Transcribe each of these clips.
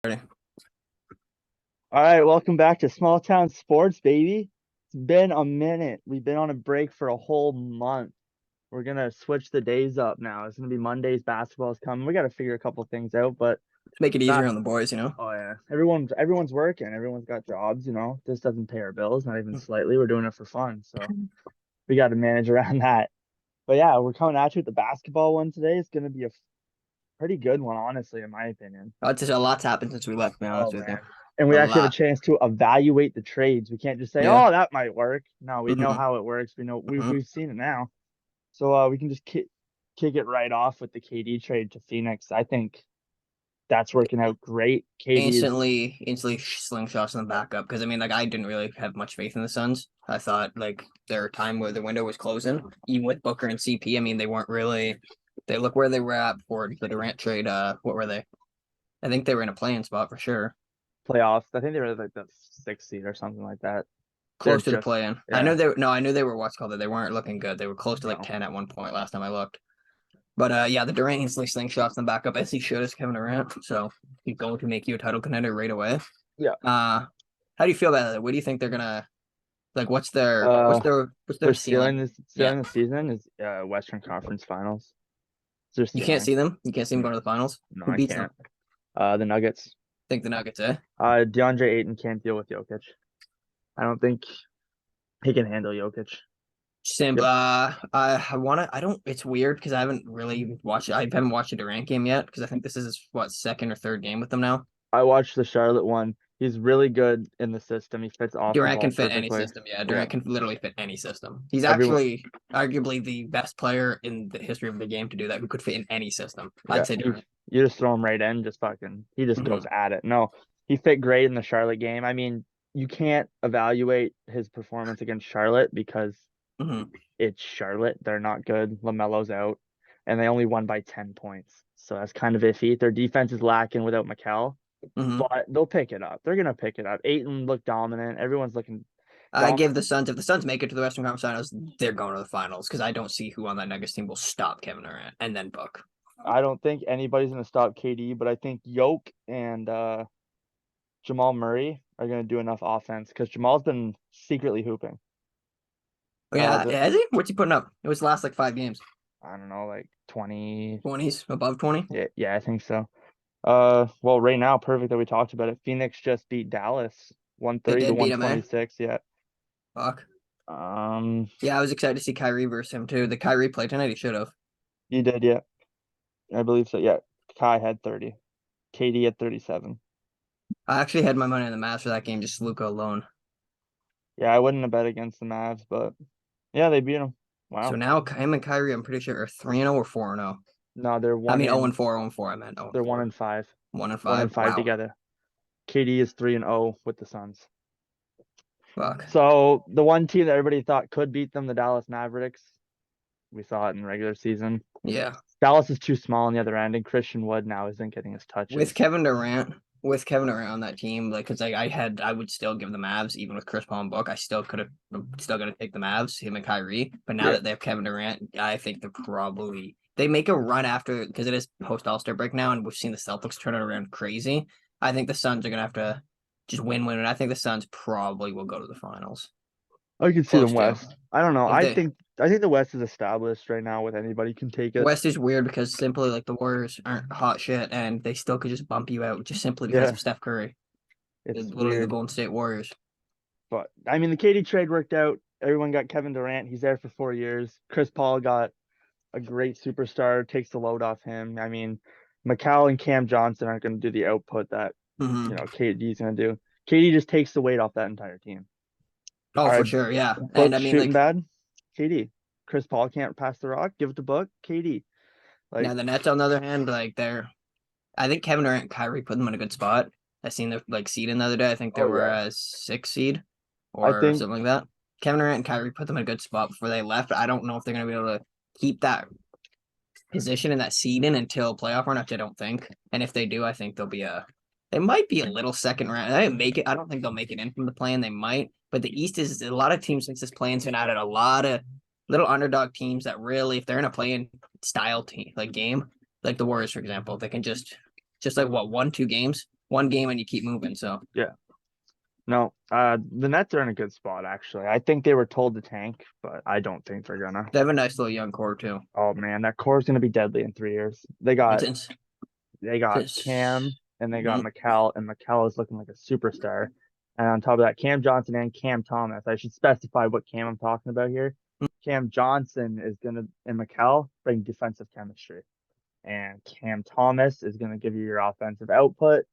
Ready. All right, welcome back to Small Town Sports, baby. It's been a minute. We've been on a break for a whole month. We're gonna switch the days up now. It's gonna be Mondays. Basketball's coming. We gotta figure a couple things out, but Let's make it not. easier on the boys, Oh yeah, everyone's working. Everyone's got jobs. This doesn't pay our bills, not even slightly. We're doing it for fun, so we got to manage around that. But yeah, we're coming at you with the basketball one today. It's gonna be a pretty good one, honestly, in my opinion. Just a lot's happened since we left, to be Oh honest with you. man. And we A actually have a lot. chance to evaluate the trades. We can't just say, Yeah. "Oh, that might work." No, we know hmm how it works. We know we've hmm we've seen it now. So we can just kick it right off with the KD trade to Phoenix. I think that's working out great. KD is Instantly slingshots in the backup because I mean, like I didn't really have much faith in the Suns. I thought like their time where the window was closing, even with Booker and CP. I mean, they weren't really. They look where they were at before the Durant trade. What were they? I think they were in a playing spot for sure, playoffs. I think they were like the sixth seed or something like that. They're close to the just play-in. I yeah, know they were, no, I knew they were what's called it. They weren't looking good. They were close to like no. 10 at one point last time I looked. But yeah, the Durant instantly slingshots in the backup as he should as Kevin Durant. So he's going to make you a title contender right away. Yeah. How do you feel about it? What do you think they're gonna like? What's their what's Uh their what's their their ceiling? Yeah, ceiling this season is Western Conference Finals. It's their you can't ceiling. see them. You can't see them No, going to the finals. no, Who I beats them? can't. The Nuggets. Think the Nuggets, eh? DeAndre Ayton can't deal with Jokic. I don't think he can handle Jokic. Simp. Yep. I wanna. I don't. It's weird because I haven't really watched. I haven't watched a Durant game yet because I think this is his, what, second or third game with them now. I watched the Charlotte one. He's really good in the system. He fits off the Durant ball can fit any perfectly. system. Yeah, Yeah. Durant can literally fit any system. He's Everyone, actually arguably the best player in the history of the game to do that, who could fit in any system. yeah. I'd say Durant. You just throw him right in, just fucking he just goes hmm at it. No, he fit great in the Charlotte game. I mean, you can't evaluate his performance against Charlotte because hmm it's Charlotte. They're not good. LaMelo's out, and they only won by 10 points. So that's kind of iffy. Their defense is lacking without Mikal, hmm but they'll pick it up. They're gonna pick it up. Aiton looked dominant. Everyone's looking I give dominant. the Suns, if the Suns make it to the Western Conference Finals, they're going to the finals because I don't see who on that Nuggets team will stop Kevin Durant and then Book. I don't think anybody's gonna stop KD, but I think Yoke and Jamal Murray are gonna do enough offense because Jamal's been secretly hooping. Oh, yeah, The is he? What's he putting up? It was the last like 5 games. I don't know, like 20. 20s, above 20. Yeah, yeah, I think so. Well, right now, perfect that we talked about it. Phoenix just beat Dallas They 130 to did beat him, eh? 126. Yeah. Fuck. Um, Yeah, I was excited to see Kyrie versus him too. The Kyrie play tonight, he should have. you did, yeah. I believe so. Yeah. Kai had 30. KD had 37. I actually had my money on the Mavs for that game, just Luca alone. Yeah, I wouldn't have bet against the Mavs, but yeah, they beat them. So Wow. now him and Kyrie, I'm pretty sure, are 3-0 or 4-0. No, they're I one mean, 0 in and 4, 0 and 4. I meant 0 and they're one 4. and five. 1 and One and 5. five Wow. together. KD is 3-0 with the Suns. Fuck. So the one team that everybody thought could beat them, the Dallas Mavericks, we saw it in the regular season. Yeah. Dallas is too small on the other end, and Christian Wood now isn't getting his With touches. Kevin Durant, with Kevin Durant on that team, like, cause like I would still give the Mavs, even with Chris Paul and Book, I still could have, I'm still gonna take the Mavs, him and Kyrie. But now Yeah, that they have Kevin Durant, I think they make a run after because it is post All-Star break now, and we've seen the Celtics turn it around crazy. I think the Suns are gonna have to just win, and I think the Suns probably will go to the finals. I can see them Close to. West. I don't know. If they I think the West is established right now with anybody can take it. West is weird because simply like the Warriors aren't hot shit, and they still could just bump you out just simply because Yeah, of Steph Curry. They're it's literally the weird. Golden State Warriors. But I mean the KD trade worked out. Everyone got Kevin Durant. He's there for 4 years. Chris Paul got a great superstar, takes the load off him. I mean, Macau and Cam Johnson aren't going to do the output that, hmm KD's going to do. KD just takes the weight off that entire team. Oh, All for right, sure, yeah. And Book I mean, shooting like bad. KD. Chris Paul can't pass the rock. Give it to Book. KD. now Like, the Nets on the other hand, like I think Kevin Durant and Kyrie put them in a good spot. I seen their like seed in the other day. I think they oh were yeah. a 6 seed I or think something like that. Kevin Durant and Kyrie put them in a good spot before they left. I don't know if they're gonna be able to keep that position and that seed in until playoff run, which I don't think. And if they do, I think they'll be they might be a little second round. They make it. I don't think they'll make it in from the plan. They might, but the East is a lot of teams since this plan's been added. A lot of little underdog teams that really, if they're in a playing style team like game, like the Warriors, for example, they can just like what 1, 2 games. one game and you keep moving. So No, the Nets are in a good spot actually. I think they were told to tank, but I don't think they're gonna. they have a nice little young core too. Oh man, that core is gonna be deadly in 3 years. They got It's, Cam and they got Mhm. McCall, and McCall is looking like a superstar. And on top of that, Cam Johnson and Cam Thomas. I should specify what Cam I'm talking about here. Cam Johnson is gonna and McCall bring defensive chemistry, and Cam Thomas is gonna give you your offensive output.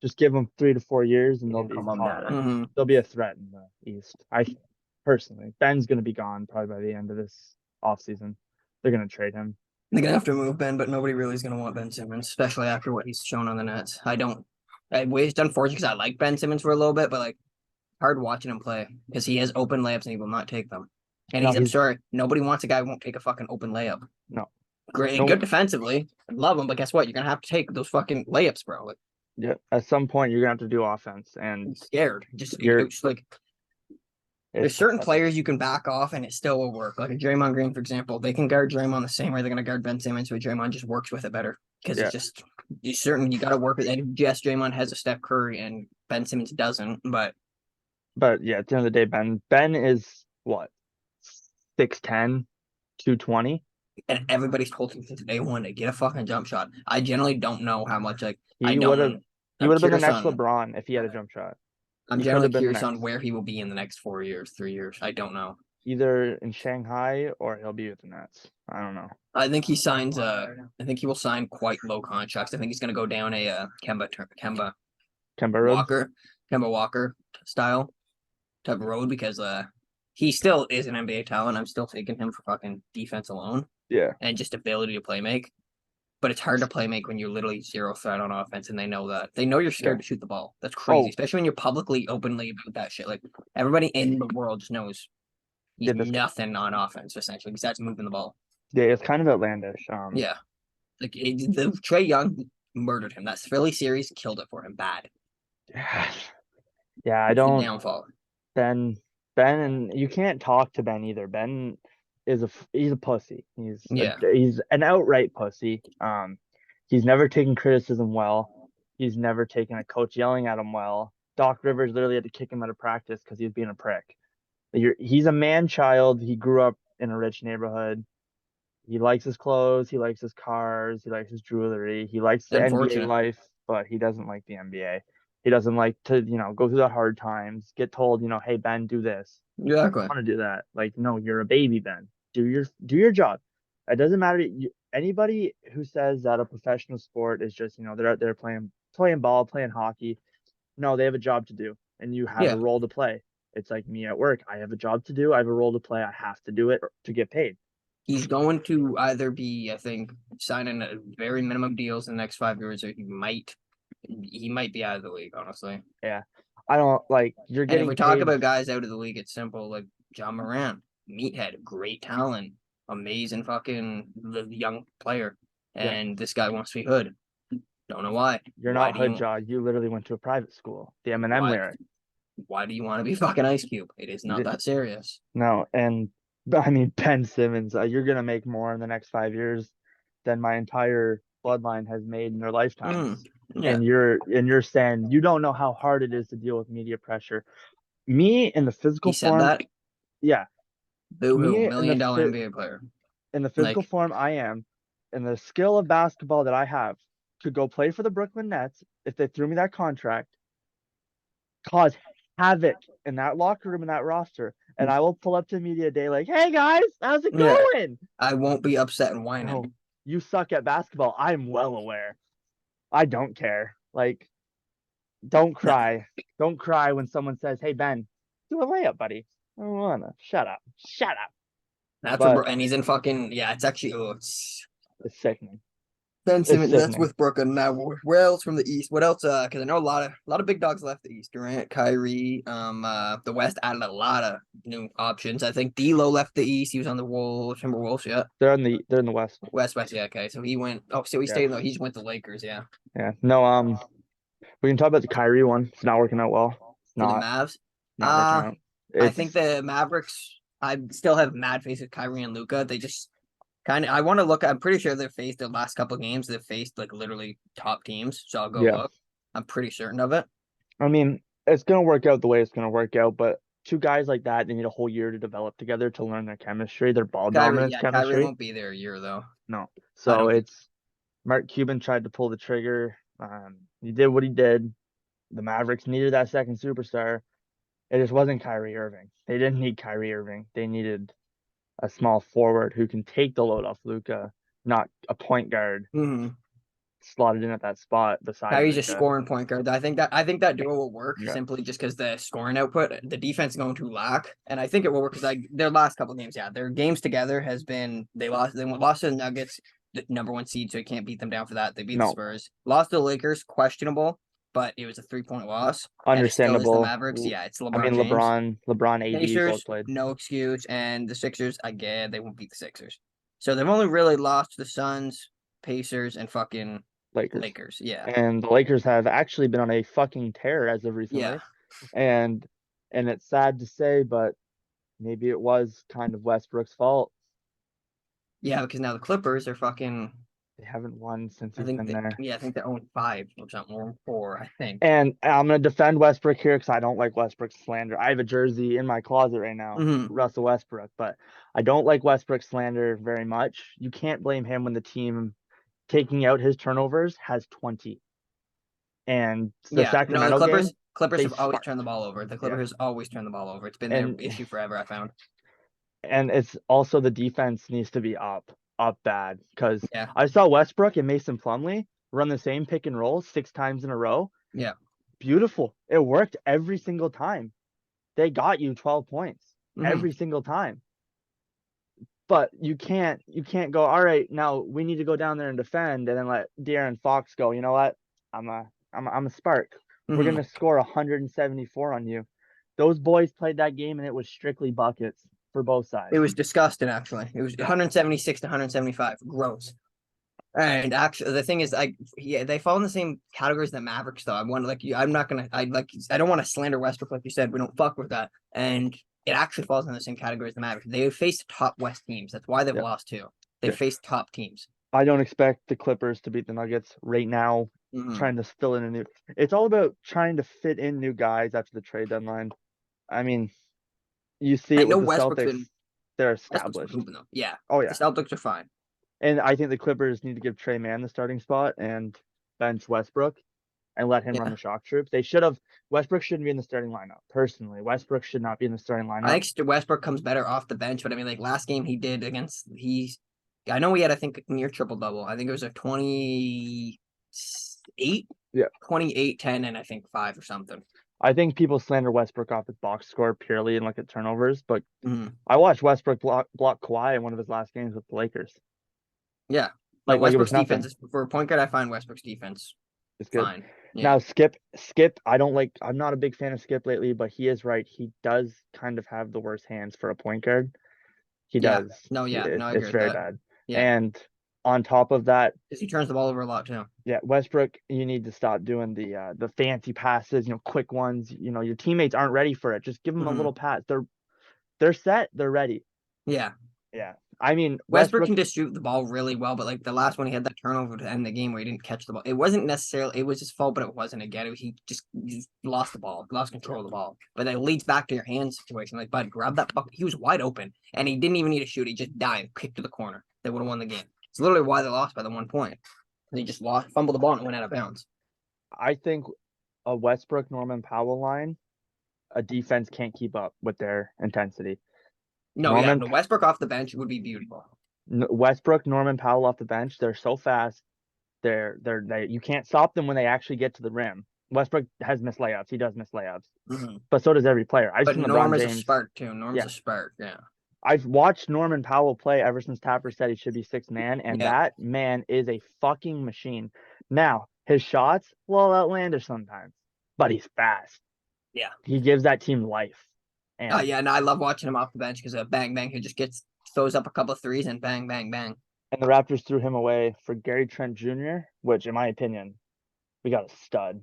Just give them 3 to 4 years, and they'll be Mhm. they'll be a threat in the East. I personally, Ben's gonna be gone probably by the end of this offseason. They're gonna trade him. They're gonna have to move Ben, but nobody really is gonna want Ben Simmons, especially after what he's shown on the Nets. I don't. It's unfortunate because I like Ben Simmons for a little bit, but like hard watching him play because he has open layups and he will not take them. And No, he's he's absurd. Nobody wants a guy who won't take a fucking open layup. no, Great, no. good defensively. I love him, but guess what? You're gonna have to take those fucking layups, bro. Like, Yeah, at some point you're gonna have to do offense, I'm and scared. Just you're it's like there's it's certain tough. players you can back off and it still will work. Like a Draymond Green, for example, they can guard Draymond the same way they're gonna guard Ben Simmons, but Draymond just works with it better because Yeah, it's just you got to work with it. Yes, Draymond has a Steph Curry and Ben Simmons doesn't, but but yeah, at the end of the day, Ben is what 6'10", 220. and everybody's told him since day one to get a fucking jump shot. I generally don't know how much like I He would have don't. he I'm would have been the curious next on. LeBron if he had a jump shot. I'm He could generally have been the curious on next, where he will be in the next 4 years, 3 years. I don't know. either in Shanghai or he'll be with the Nets. I don't know. I think he signs. I think he will sign quite low contracts. I think he's going to go down a Kemba Kemba Road. Walker, Kemba Walker style type of road because he still is an NBA talent. I'm still taking him for fucking defense alone Yeah, and just ability to play make. But it's hard to play make when you're literally zero threat on offense, and they know that. They know you're scared yeah. to shoot the ball. That's crazy, Oh, especially when you're publicly, openly about that shit. Like everybody in the world just knows yeah. he's nothing on offense essentially because that's moving the ball. Yeah, it's kind of outlandish. Yeah, like the Trey Young murdered him. That Philly series killed it for him bad. Yeah, yeah. I It's the don't. downfall. Ben, Ben, and you can't talk to Ben either. Ben is he's a pussy. Yeah, He's an outright pussy. He's never taken criticism well. He's never taken a coach yelling at him well. Doc Rivers literally had to kick him out of practice because he was being a prick. He's a man child. He grew up in a rich neighborhood. He likes his clothes. He likes his cars. He likes his jewelry. He likes it's the NBA unfortunate. life, but he doesn't like the NBA. He doesn't like to, go through the hard times, get told, hey, Ben, do this. Exactly. Want to do that. Like, no, you're a baby, Ben. Do your job. It doesn't matter. Anybody who says that a professional sport is just, they're out there playing ball, playing hockey. No, they have a job to do, and you have a Yeah, role to play. It's like me at work. I have a job to do. I have a role to play. I have to do it to get paid. he's going to either be, I think, signing a very minimum deals in the next 5 years, or he might be out of the league, honestly. Yeah. I don't like you're And if getting we talk paid. about guys out of the league, it's simple. Like John Moran, meathead, great talent, amazing fucking young player, Yeah. and this guy wants to be hood. Don't know why. You're Why not do hood you? jaw. You literally went to a private school. The Eminem Why? lyric. Why do you want to be fucking Ice Cube? It is not that serious. No, and I mean Ben Simmons. You're gonna make more in the next 5 years than my entire bloodline has made in their lifetimes. Yeah, And you're saying you don't know how hard it is to deal with media pressure. Me in the he physical said form, that. yeah. Boo hoo, Me $1 million NBA player. in the physical Like form I am, and the skill of basketball that I have, could go play for the Brooklyn Nets if they threw me that contract, cause havoc in that locker room and that roster. And I will pull up to media day like, hey guys, how's it yeah, going? I won't be upset and whining. No, you suck at basketball. I'm well aware. I don't care. Like, don't No, cry. Don't cry when someone says, hey Ben, do a layup, buddy. I don't wanna. Shut up. Shut up. that's But and he's in fucking It's actually it's sickening. Ben It's Simmons. That's sickening. with Brooklyn. Now, where else from the East? What else? Because I know a lot of big dogs left the East. Durant, Kyrie. The West added a lot of new options. I think D'Lo left the East. He was on the Timberwolves. Yeah, They're in the West. West. Yeah, okay. So he went. Oh, so he Yeah. stayed though. He just went to Lakers. Yeah, Yeah. No, we can talk about the Kyrie one. It's not working out well. It's for the not Mavs. not working out. I It's think the Mavericks. I still have mad faith with Kyrie and Luca. They just kind of. I want to look. I'm pretty sure they've faced the last couple of games. They've faced like literally top teams. So I'll go yeah. look. I'm pretty certain of it. I mean, it's gonna work out the way it's gonna work out, but two guys like that, they need a whole year to develop together to learn their chemistry, their ball Kyrie, dominance yeah, Kyrie chemistry. won't be there a year though. No. I So don't think. it's Mark Cuban tried to pull the trigger. He did what he did. The Mavericks needed that second superstar. It just wasn't Kyrie Irving. They didn't need Kyrie Irving. They needed a small forward who can take the load off Luka, not a point guard Mhm. slotted in at that spot beside Kyrie's a Luka. scoring point guard. I think that duo will work Yeah. simply just because the scoring output, the defense is going to lack, and I think it will work because their last couple games, yeah, their games together has been they lost to the Nuggets, the #1 seed, so you can't beat them down for that. They beat the No, Spurs, lost to the Lakers, questionable, but it was a 3-point loss, and it still is the understandable. Mavericks. Yeah, it's I LeBron mean, James. LeBron, AD both Pacers, played. no excuse, and the Sixers, again, they won't beat the Sixers. So they've only really lost to the Suns, Pacers, and fucking Lakers. Lakers. Yeah, And the Lakers have actually been on a fucking tear as of yeah. recently. And it's sad to say, but maybe it was kind of Westbrook's fault. Yeah, because now the Clippers are fucking. They haven't won since I he's think been that there. yeah, I think they're 0-5 or something, or 4, I think. And I'm gonna defend Westbrook here because I don't like Westbrook's slander. I have a jersey in my closet right now, Hmm. Russell Westbrook, but I don't like Westbrook's slander very much. You can't blame him when the team taking out his turnovers has 20. And the Yeah, no, the Sacramento Clippers game, Clippers they have always sparked. turned the ball over. The Yeah. Clippers always turn the ball over. It's been their And issue forever, I found. it's also the defense needs to be up bad because Yeah, I saw Westbrook and Mason Plumlee run the same pick and roll 6 times in a row. yeah. Beautiful. It worked every single time. They got you 12 points Hmm. every single time. But you can't go, all right, now we need to go down there and defend and then let De'Aaron Fox go, you know what? I'm a spark. We're Hmm. gonna score 174 on you. Those boys played that game and it was strictly buckets for both It sides. was disgusting, actually. It was Yeah. 176 to 175. Gross. And actually, the thing is, yeah, they fall in the same categories that Mavericks, though. I want like you. I'm not gonna. I don't want to slander Westbrook, like you said. We don't fuck with that. And it actually falls in the same category as the Mavericks. They faced top West teams. That's why they've Yeah. lost too. They Yeah. faced top teams. I don't expect the Clippers to beat the Nuggets right now, Hmm. trying to fill in a new. It's all about trying to fit in new guys after the trade deadline. I mean, you see I it with know the Celtics. They're Westbrook's been established. hooping though. Yeah, Oh the yeah. Celtics are fine. And I think the Clippers need to give Trey Mann the starting spot and bench Westbrook and let him run Yeah, the shock troops. They should have Westbrook shouldn't be in the starting lineup. Personally, Westbrook should not be in the starting I lineup. think Westbrook comes better off the bench, but I mean, like last game he did against he's. I know he had I think near triple double. I think it was a 28, Yeah. 28, 10, and I think 5 or something. I think people slander Westbrook off his box score purely and look at turnovers, but Mhm. I watched Westbrook block Kawhi in one of his last games with the Lakers. Yeah. No, Like it was Westbrook's defense nothing. is for a point guard. I find Westbrook's defense It's good. fine. Yeah. Now Skip, I don't like I'm not a big fan of Skip lately, but he is right. He does kind of have the worst hands for a point guard. He Yeah. does. No, yeah. No, I agree It's with very that. bad. Yeah. And on top of that, Because he turns the ball over a lot too. yeah, Westbrook, you need to stop doing the fancy passes, quick ones. Your teammates aren't ready for it. Just give them a Hmm. little pass. They're set, they're ready. Yeah. Yeah. I mean, Westbrook Westbrook, can just shoot the ball really well, but like the last one, he had that turnover to end the game where he didn't catch the ball. It wasn't necessarily it was his fault, but it wasn't again. He just lost the ball, lost control of the ball. But it leads back to your hand situation. Like, bud, grab that bucket. He was wide open, and he didn't even need to shoot. He just dived, kicked to the corner. They would have won the game. It's literally why they lost by the 1 point. They just fumbled the ball, and it went out of bounds. I think a Westbrook Norman Powell line, a defense can't keep up with their intensity. No, yeah, Norman no, Westbrook off the bench would be beautiful. Westbrook, Norman Powell off the bench, they're so fast. You can't stop them when they actually get to the rim. Westbrook has missed layups. He does miss layups, Hmm. but so does every player. I've But seen Norm LeBron is a James. spark too. Norm's Yeah, a spark. Yeah, I've watched Norman Powell play ever since Tapper said he should be sixth man, and yeah, that man is a fucking machine. Now, his shots, a little outlandish sometimes, but he's fast. yeah. He gives that team life. Oh And yeah, and I love watching him off the bench because bang bang, he just gets throws up a couple of threes and bang bang bang. the Raptors threw him away for Gary Trent Jr., which, in my opinion, we got a stud.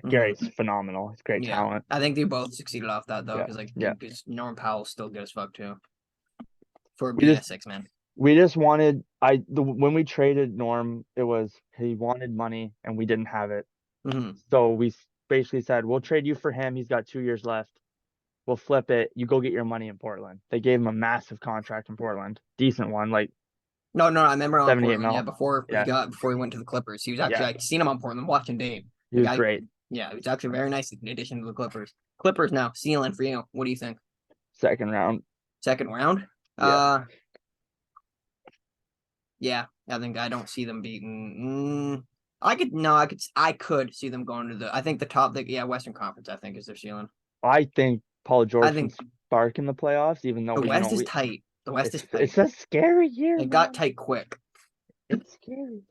Gary's Hmm. phenomenal. He's great Yeah, talent. I think they both succeeded off that though, Yeah, because yeah. because Norm Powell's still good as fuck too for We being a just 6 man. we just wanted when we traded Norm, it was he wanted money and we didn't have it. Mhm. So we basically said, we'll trade you for him. He's got 2 years left. We'll flip it. You go get your money in Portland. They gave him a massive contract in Portland, decent one, like No, no, I remember on 78 Portland. Yeah, mil. Yeah, before he went to the Clippers, he was actually yeah, I seen him on Portland watching Dame. he The was guy, great. yeah, he was actually a very nice addition to the Clippers. Clippers now ceiling for you. What do you think? Second round. Second round? Yeah, Yeah, I think I don't see them beating. I could see them going to the. I think the top, yeah, Western Conference. I think is their ceiling. I think Paul I George can think spark in the playoffs, even though the we, you West know, is we tight. The West is tight. it's a scary year, It got man. tight quick. It's scary.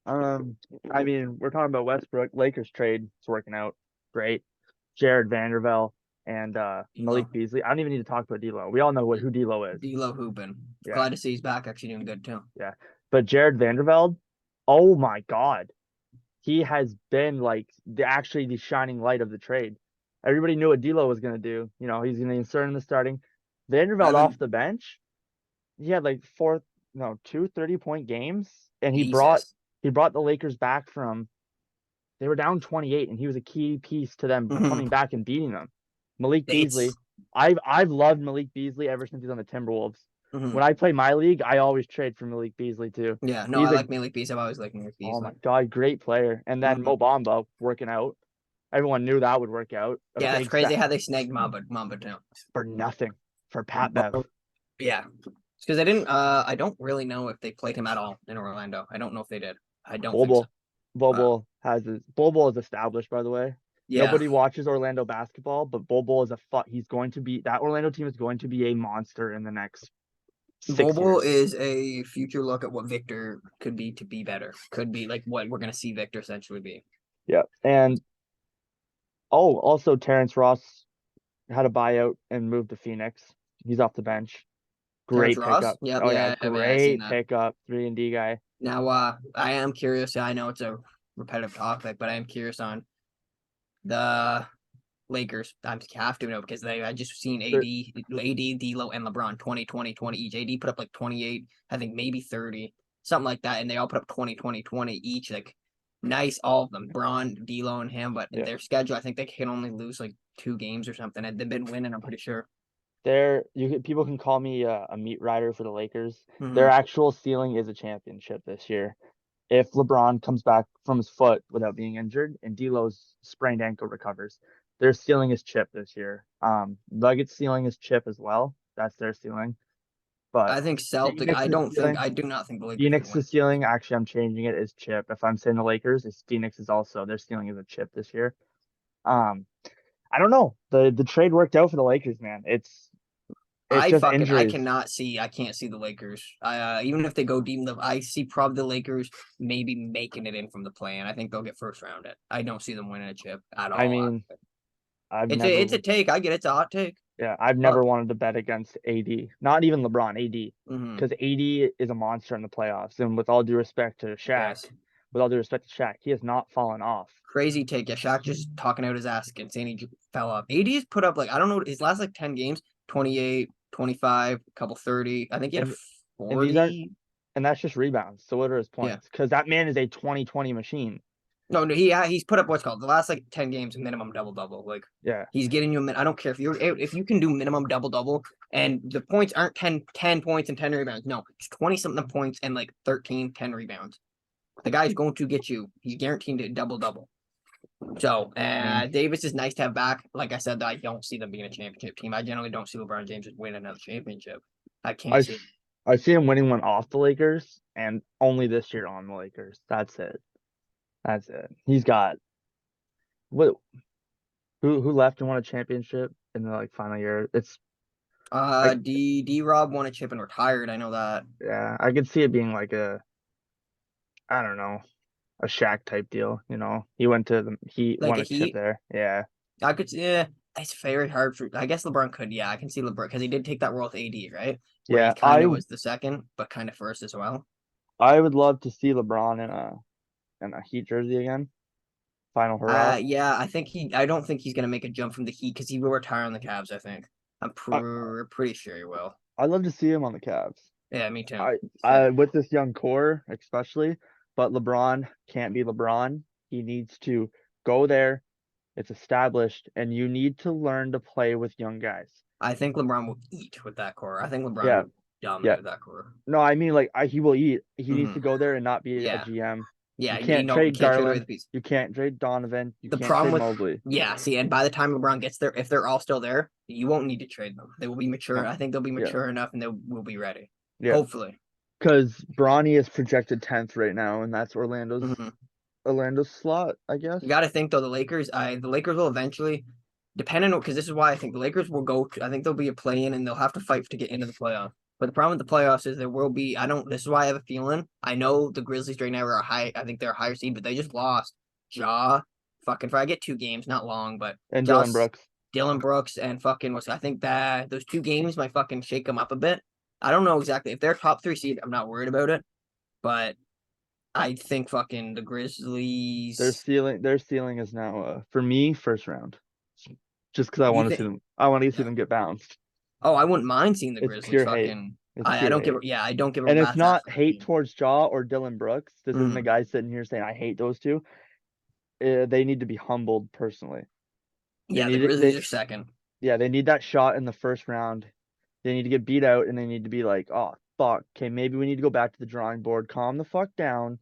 I mean, we're talking about Westbrook. Lakers trade. It's working out great. Jared Vanderbilt and D'Lo, Malik Beasley. I don't even need to talk about D'Lo. We all know who D'Lo is. D'Lo hooping. Yeah, Glad to see he's back. Actually doing good too. yeah. But Jared Vanderbilt, oh my God, he has been like the shining light of the trade. Everybody knew what D'Lo was gonna do. You know, he's gonna insert in the starting. I Vanderbilt haven't. off the bench, he had like two 30-point games, and Jesus. he brought the Lakers back from they were down 28, and he was a key piece to them Mhm. coming back and beating them. Malik Beasley, It's. I've loved Malik Beasley ever since he's on the Timberwolves. Mhm. When I play my league, I always trade for Malik Beasley too. Yeah, no, I He's a like Malik Beasley. I've always liked Malik oh my Beasley. God, great player. And then Mhm. Mo Bamba working out. Everyone knew that would work out. A Yeah, that's big crazy set how they snagged Mamba too. for nothing for Pat Bev. Yeah, it's because I didn't. I don't really know if they played him at all in Orlando. I don't know if they did. I don't think so. Bobo. But Bobo is established, by the way. yeah, Nobody watches Orlando basketball, but Bobo is he's going to be that Orlando team is going to be a monster in the next 6 years. Bobo is a future look at what Victor could be to be better. Could be like what we're gonna see Victor essentially be. Yeah. And also Terrence Ross had a buyout and moved to Phoenix. He's off the bench. Terrence Great Ross. pickup. Yep. Oh yeah, Yeah. I seen great that. pickup. 3-and-D guy. Now, I am curious. I know it's a repetitive topic, but I am curious on the Lakers. I have to know because I just seen They're AD, D'Lo, and LeBron 20, 20, 20 each. AD put up like 28, I think maybe 30, something like that, and they all put up 20, 20, 20 each. Like nice, all of them. Braun, D'Lo, and him. But yeah. their schedule, I think they can only lose like 2 games or something, and they've been winning. I'm pretty sure. People can call me a meat rider for the Lakers. Their Mm-hmm. actual ceiling is a championship this year. If LeBron comes back from his foot without being injured and D'Lo's sprained ankle recovers, their ceiling is chip this year. Nuggets ceiling is chip as well. That's their ceiling. But I think Celtic. Phoenix's ceiling, I do not think the Lakers can win. Phoenix's ceiling, actually, I'm changing it, is chip. If I'm saying the Lakers, is Phoenix is also their ceiling is a chip this year. Um, I don't know. The trade worked out for the Lakers, man. It's just I injuries. cannot see. I can't see the Lakers. Even if they go deep, I see probably the Lakers maybe making it in from the play, and I think they'll get first round. It. I don't see them winning a chip at I all. mean, I've It's never a take. I get it's a hot take, Yeah, I've but never wanted to bet against AD. Not even LeBron, AD. mhm, Because AD is a monster in the playoffs. And yes, with all due respect to Shaq, he has not fallen off. crazy take. Yeah, Shaq just talking out his ass and saying he fell off. AD's put up like I don't know his last like 10 games, 28, 25, a couple 30. I think he had a And and these aren't 40. and that's just rebounds. So what are his Yeah. points? Because that man is a 20-20 machine. No, no, he's put up what's called the last like 10 games minimum double double. Like Yeah. he's getting you a min. I don't care if you can do minimum double double and the points aren't 10 points and 10 rebounds. No, it's 20 something points and like 13, 10 rebounds. The guy's going to get you. He's guaranteed to double double. So I mean, Davis is nice to have back. Like I said, I don't see them being a championship team. I generally don't see LeBron James win another championship. I can't I see. I see him winning one off the Lakers and only this year on the Lakers. That's it. That's it. He's got what who left and won a championship in the like final year? It's like D Rob won a chip and retired. I know that. yeah, I could see it being like I don't know, a Shaq type deal. You know, he Like won a a chip Heat. there. Yeah, I could see. Yeah, it's very hard for. I guess LeBron could. Yeah, I can see LeBron because he did take that role with AD, right? Where he yeah. kind of was the second, but kind of first as well. I would love to see LeBron in a Heat jersey again. Final hurrah. Yeah, I think he. I don't think he's gonna make a jump from the Heat because he will retire on the Cavs. I think. I'm I pretty sure he will. I'd love to see him on the Cavs. Yeah, me too. I So, I with this young core especially, but LeBron can't be LeBron. He needs to Go there. It's established, and you need to learn to play with young guys. I think LeBron will eat with that core. I think LeBron Yeah, will dominate yeah. with that core. No, I mean like he will eat. He needs Hmm. to go there and not be a Yeah, GM. yeah. You You can't know, you trade can't trade away Garland. the piece. You can't trade Donovan. You The can't problem trade with Mobley. yeah, see, and by the time LeBron gets there, if they're all still there, you won't need to trade them. They will be mature. No. I think they'll be Yeah, mature enough, and they will be ready. yeah. Hopefully. Because Bronny is projected 10th right now, and that's Hmm. Orlando's slot, I guess. You got to think though, the Lakers will eventually, depending on because this is why I think the Lakers will go. I think there'll be a play in, and they'll have to fight to get into the playoff. But the problem with the playoffs is there will be. I don't. This is why I have a feeling. I know the Grizzlies right now are a high. I think they're a higher seed, but they just lost. Ja, fucking. For I get 2 games, not long, but And Dylan just Brooks. Dylan Brooks and fucking what's. I think that those 2 games might fucking shake them up a bit. I don't know exactly if they're top 3 seed. I'm not worried about it, but I think fucking the Grizzlies. Their ceiling is now for me first round. Just because I You want to see think? them. I want to see Yeah. them get bounced. Oh, I wouldn't mind seeing the It's Grizzlies pure hate. fucking. It's I pure don't give hate. a yeah, I don't give a And it's rat's ass not for the hate team. towards Jaw or Dylan Brooks. This isn't a Mm. guy sitting here saying I hate those two. They need to be humbled personally. They Yeah, the need it. Grizzlies are second. They need that shot in the first round. They need to get beat out, and they need to be like, oh fuck, okay, maybe we need to go back to the drawing board, calm the fuck down,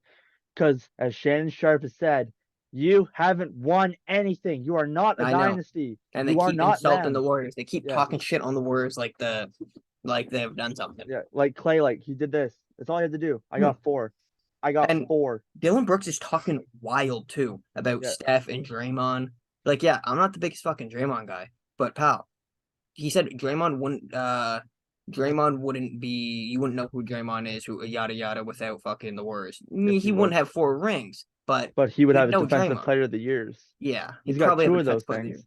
because as Shannon Sharp has said, you haven't won anything. You are not a I know. dynasty. And they You are keep not insulting the them. Warriors. They keep Yeah, talking shit on the Warriors like they've done something. yeah. Like Clay, like he did this. That's all he had to do. I Hmm. got four. I got And four. Dylan Brooks is talking wild too about Yeah. Steph and Draymond. Like, yeah, I'm not the biggest fucking Draymond guy, but pal, he said Draymond wouldn't be you wouldn't know who Draymond is, who yada yada without fucking the Warriors. I mean, Yes, he he wouldn't would. have 4 rings, but But he would have you'd a know defensive Draymond. player of the years. Yeah, He's he'd got probably have two a of those defensive player of the year. things.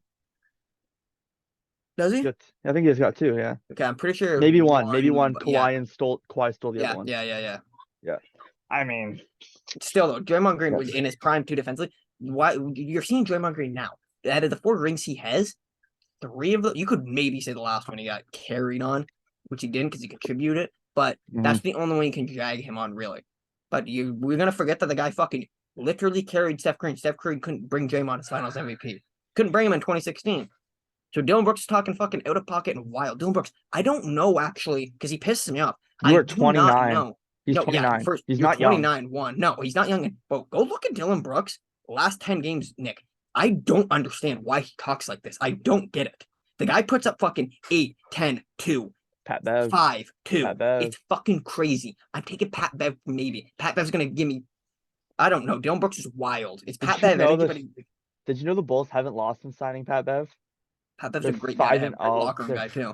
Does he? Good. I think he's got two, yeah. Okay, I'm pretty sure Maybe one. Maybe one, one. but yeah, Kawhi stole the other yeah, one. yeah, yeah, yeah. Yeah. I mean, Still though, Draymond Green yeah. was in his prime too defensively. Why you're seeing Draymond Green now? Out of the 4 rings he has, 3 of them you could maybe say the last one he got carried on, which he didn't because he contributed. But Mhm. that's the only one you can drag him on, really. But we're gonna forget that the guy fucking literally carried Steph Curry. Steph Curry couldn't bring Draymond as Finals MVP. Couldn't bring him in 2016. So Dylan Brooks is talking fucking out of pocket and wild. Dylan Brooks, I don't know actually because he pisses me off. You I are do not 29. know. He's No, yeah, 29. first He's you're not young. 29, one. No, he's not young. But go look at Dylan Brooks last 10 games, Nick. I don't understand why he talks like this. I don't get it. The guy puts up fucking 8, 10, 2, Pat Bev. 5, 2. Pat Bev. It's fucking crazy. I'm taking Pat Bev, maybe. Pat Bev's gonna give me. I don't know. Dylan Brooks is wild. It's Pat Bev energy, but Did you know the Bulls haven't lost since signing Pat Bev? Pat Bev's They're a great guy to five have. and Great oh, locker room they're guy too.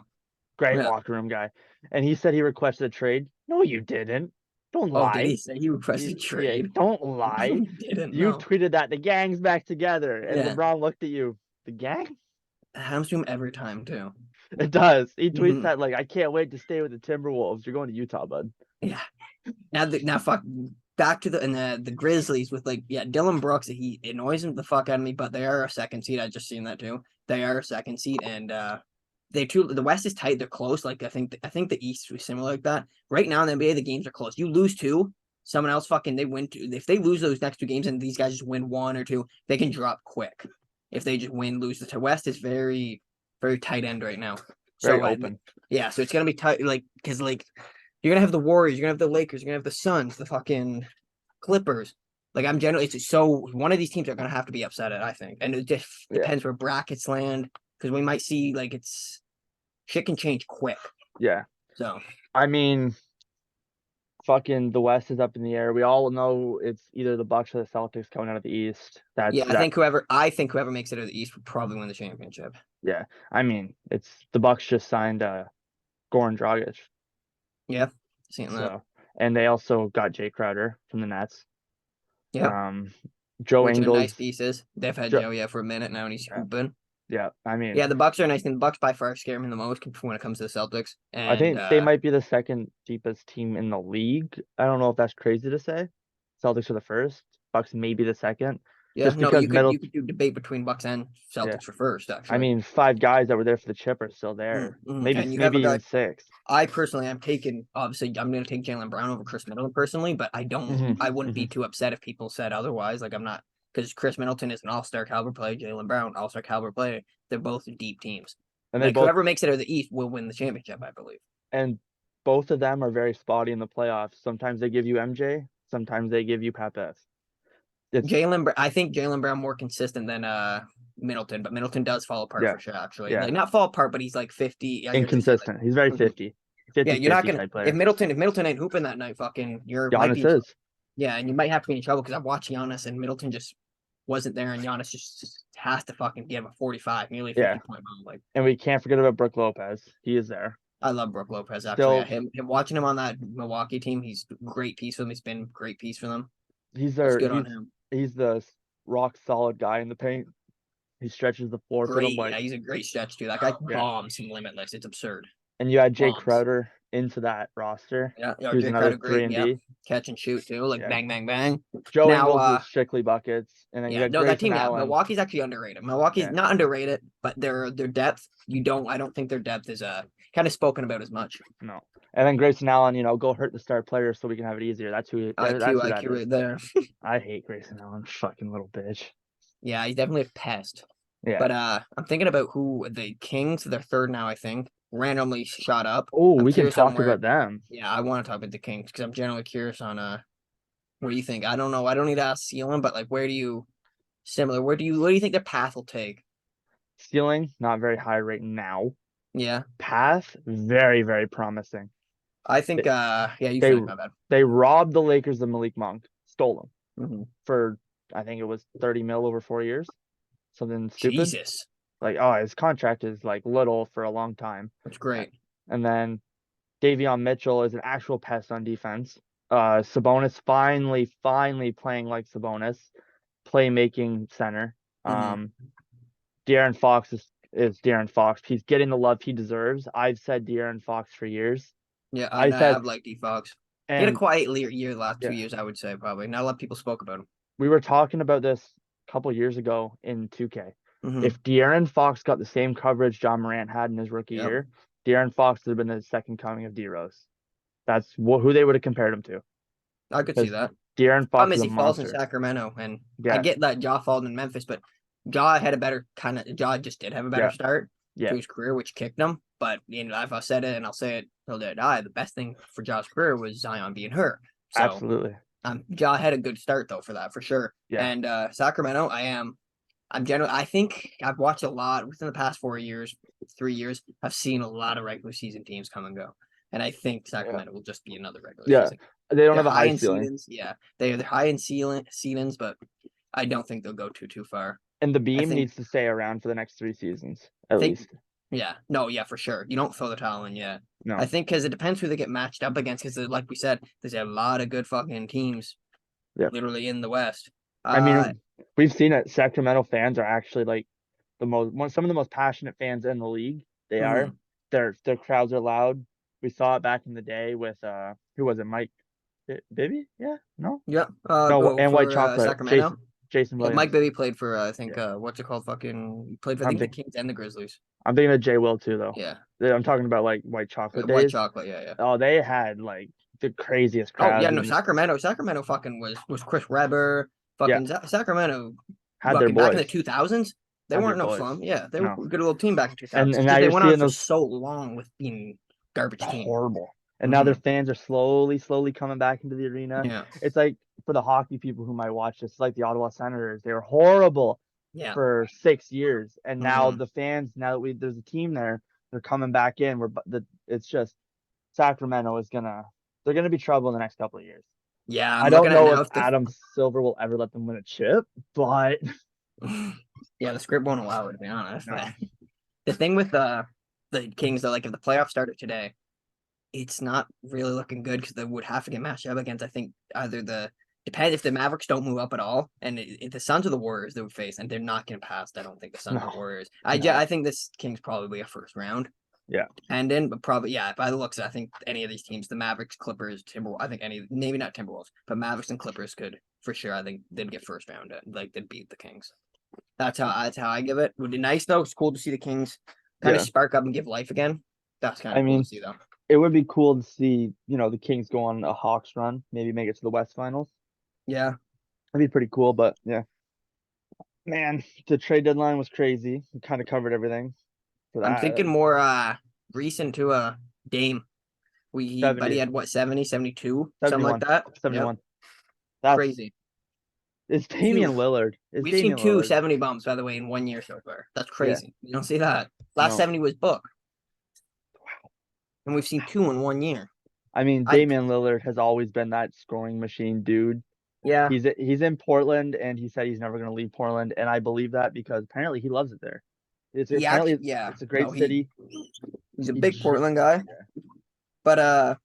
great Yeah. locker room guy. And he said he requested a trade. No, you didn't. Don't Oh, did he lie. say he requested Yeah, trade? don't No, lie. he didn't. You No. tweeted that the gang's back together, and Yeah. LeBron looked at you. The gang? That happens to him every time too. It does. He tweets Mhm. that like, I can't wait to stay with the Timberwolves. You're going to Utah, bud. Yeah. Now fuck back to the Grizzlies with Dylan Brooks. He annoys him the fuck out of me, but they are a second seed. I just seen that too. They are a second seed, and the West is tight. They're close. Like I think the East was similar like that. Right now in the NBA, the games are close. You lose 2, someone else fucking they win 2. If they lose those next 2 games and these guys just win 1 or 2, they can drop quick. If they just lose. The West is very, very tight end right now. Very So open. yeah, so it's gonna be tight. Because you're gonna have the Warriors, you're gonna have the Lakers, you're gonna have the Suns, the fucking Clippers. I'm generally so one of these teams are gonna have to be upset at, I think. And it just depends where brackets land. Because we might see it's shit can change quick. Yeah. So I mean, fucking the West is up in the air. We all know it's either the Bucks or the Celtics coming out of the East. I think whoever makes it out of the East will probably win the championship. Yeah. I mean, it's the Bucks just signed Goran Dragic. Yeah, seeing that. And they also got Jay Crowder from the Nets. Yeah. Joe Which Ingles. are nice pieces. They've had Joe for a minute now, and he's hooping. Yeah, I mean, the Bucks are nice, and the Bucks by far scare me the most when it comes to the Celtics. And I think they might be the second deepest team in the league. I don't know if that's crazy to say. Celtics are the first. Bucks maybe the second. Yeah, just because you could do debate between Bucks and Celtics for first. Actually, I mean, 5 guys that were there for the chip are still there. Maybe even 6. I personally am taking. Obviously, I'm going to take Jaylen Brown over Chris Middleton personally, but I don't. I wouldn't be too upset if people said otherwise. I'm not. because Chris Middleton is an all-star caliber player, Jaylen Brown, all-star caliber player. They're both deep teams. And they Like both whoever makes it out of the East will win the championship, I believe. and both of them are very spotty in the playoffs. Sometimes they give you MJ, sometimes they give you Pappas. It's I think Jaylen Brown more consistent than Middleton, but Middleton does fall apart yeah, for sure. Actually, yeah, like not fall apart, but he's like 50. Yeah, you're just saying, inconsistent. He's very like, mhm. 50, Yeah, 50, you're not 50 gonna type player. If Middleton ain't hooping that night, fucking, might be Giannis in trouble. is. Yeah, and you might have to be in trouble because I've watched Giannis and Middleton just wasn't there, and Giannis just has to fucking give a 45, nearly 50 Yeah, point bomb. Like and we can't forget about Brook Lopez. He is there. I love Brook Lopez. Actually, Still, yeah, him watching him on that Milwaukee team, he's a great piece for them. He's been a great piece for them. he's That's there. good on him. He's the rock solid guy in the paint. He stretches the floor for them Great, like yeah, he's a great stretch too. That guy yeah. bombs him limitless. It's absurd. And you add Jay Bombs. Crowder into that roster. Yeah, Who's Jay another Crowder, three great. and Yeah, D. catch and shoot too, like Yeah. bang, bang, bang. Joe Now, Ingles is strictly buckets, and then you yeah, got no, that Grayson team, yeah, Allen. Milwaukee's actually underrated. Milwaukee's Yeah, not underrated, but their depth, I don't think their depth is kind of spoken about as much. no. And then Grayson Allen, go hurt the star player so we can have it easier. That's who that IQ, is. right there. I hate Grayson Allen, fucking little bitch. Yeah, he's definitely a pest. Yeah. But I'm thinking about who the Kings, they're third now, I think, randomly shot up. Oh, I'm we can curious on talk about them. yeah, I want to talk about the Kings because I'm generally curious on what do you think? I don't know. I don't need to ask Ceiling, but like what do you think their path will take? Ceiling, not very high right now. Yeah. Path, very, very promising. I think They you they, finish, my bad. they robbed the Lakers of Malik Monk, stole him Mm-hmm. for I think it was 30 mil over 4 years. Something stupid. Jesus. Like, his contract is like little for a long time. That's great. And then Davion Mitchell is an actual pest on defense. Sabonis finally playing like Sabonis, playmaking center. Mm-hmm. De'Aaron Fox is De'Aaron Fox. He's getting the love he deserves. I've said De'Aaron Fox for years. Yeah, I I said, have like D Fox. He had a and quiet year the last 2 yeah, years, I would say, probably. Not a lot of people spoke about him. we were talking about this a couple years ago in 2K. Mm-hmm. If De'Aaron Fox got the same coverage John Morant had in his rookie year, De'Aaron Fox would have been the second coming of D Rose. That's who they would have compared him to. I could see that. De'Aaron Fox Problem is is a he falls in monster. Sacramento, and I Yeah, get that Ja falls in Memphis, but Ja just did have a better yeah, start to yeah, his career, which kicked him. But I've said it and I'll say it till the day I die. The best thing for Ja's career was Zion being hurt. So absolutely. Ja had a good start though for that for sure. Yeah, And Sacramento, I think I've watched a lot within the past 4 years, 3 years. I've seen a lot of regular season teams come and go. And I think Sacramento will just be another regular season. they don't They're have a high high in ceiling. ceilings. Yeah, they're high in ceilings, but I don't think they'll go too far. And the I beam think, needs to stay around for the next 3 seasons, at least. yeah, no, yeah, for sure. You don't throw the towel in yet. No. I think because it depends who they get matched up against. Because like we said, there's a lot of good fucking teams, literally in the West. I mean, we've seen it. Sacramento fans are actually like some of the most passionate fans in the league. They are. Their crowds are loud. We saw it back in the day with who was it? Mike Bibby? Yeah, no, yeah. no, and White Chocolate. Sacramento. Jason Yeah, Williams. Mike Bibby played for I think what's it called? Fucking he played for I think the Kings and the Grizzlies. I'm thinking of Jay Will too, though. Yeah, I'm talking about like White Chocolate days. White Chocolate. Yeah. Oh, they had like the craziest crowds. Oh yeah, no, Sacramento fucking was Chris Webber. Fucking Sacramento had their back in boys. the 2000s. They weren't no slum. Yeah, they were a good little team back in 2000s. And now they you're went on seeing for those so long with being garbage team. Horrible. And now their fans are slowly coming back into the arena. Yeah. It's like for the hockey people who might watch this, like the Ottawa Senators, they were horrible for 6 years. And now the fans, now that there's a team there, they're coming back in. It's just Sacramento they're gonna be trouble in the next couple of years. Yeah, I don't know if Adam Silver will ever let them win a chip, but yeah, the script won't allow it, to be honest. No. The thing with the Kings, though, like if the playoffs started today, it's not really looking good because they would have to get matched up against, I think, depends if the Mavericks don't move up at all, and if the Suns or the Warriors they would face, and they're not getting past, I don't think the Suns or Warriors. I think this Kings probably a first round. Yeah. Depending, but probably, by the looks, I think any of these teams, the Mavericks, Clippers, Timberwolves, I think maybe not Timberwolves, but Mavericks and Clippers could, for sure, I think they'd get first round, like they'd beat the Kings. That's how I give it. Would be nice, though. It's cool to see the Kings kind of spark up and give life again. That's kind of cool to see, though. It would be cool to see, the Kings go on a Hawks run, maybe make it to the West Finals. Yeah. That'd be pretty cool, but yeah. Man, the trade deadline was crazy. We kind of covered everything for I'm that. thinking more recent to a Dame. Buddy 70, had what 70, 72, something like 71, that. Yep. 71. That's Crazy. it's Two. Damian Lillard. It's We've seen Damian two Lillard. 70 bumps, by the way, in 1 year so far. That's Yeah, crazy. You don't see that. Last no. 70 was Book, and we've seen two in 1 year. I mean, I Damian Lillard has always been that scoring machine dude. Yeah. He's in Portland, and he said he's never going to leave Portland, and I believe that because apparently he loves it there. He actually, Apparently yeah. it's a No, great city. he's a He, big Portland guy, yeah, but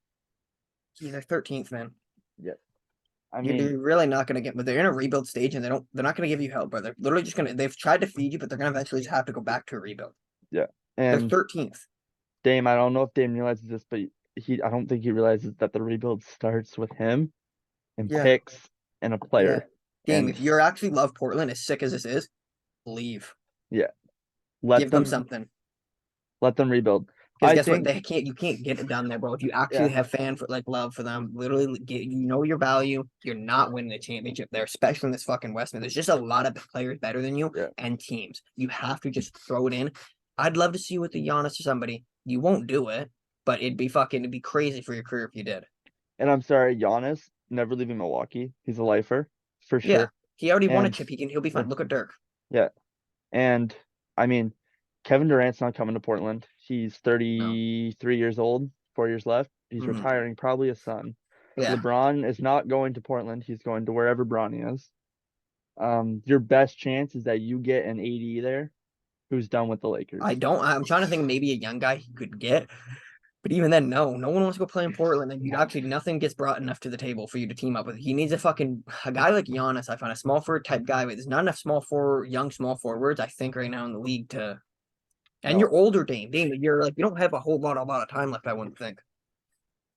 he's their 13th man. yeah. I mean, You're really not gonna get, but they're in a rebuild stage, and they're not gonna give you help, but they're literally just gonna. They've tried to feed you, but they're gonna eventually just have to go back to a rebuild. yeah. They're And 13th. Dame, I don't know if Dame realizes this, but I don't think he realizes that the rebuild starts with him and Yeah, picks and a yeah. player. Game, And if you're actually love Portland, as sick as this is, leave. yeah, let Give them them something. let them rebuild. Because I guess what? think, They can't. You can't get it done there, bro. If you actually yeah, have love for them, literally, you know your value. You're not winning the championship there, especially in this fucking Westman. There's just a lot of players better than you yeah. and teams. You have to just throw it in. I'd love to see you with the Giannis or somebody. You won't do it, but it'd be crazy for your career if you did. And I'm sorry, Giannis never leaving Milwaukee. He's a lifer for Yeah, sure. he already won a And chip. He'll be yeah, fine. Look at Dirk. yeah. And I mean, Kevin Durant's not coming to Portland. He's No. 33 years old, 4 years left. He's Hmm. retiring, probably a son. Yeah. LeBron is not going to Portland. He's going to wherever Bronny is. Your best chance is that you get an AD there who's done with the Lakers. I'm trying to think of maybe a young guy he could get. But even then, no one wants to go play in Portland. And you actually nothing gets brought enough to the table for you to team up with. He needs a guy like Giannis. I find a small forward type guy, but there's not enough young small forwards. I think right now in the league to. And No, you're older, Dame. Dame, you're like you don't have a lot of time left. I wouldn't think.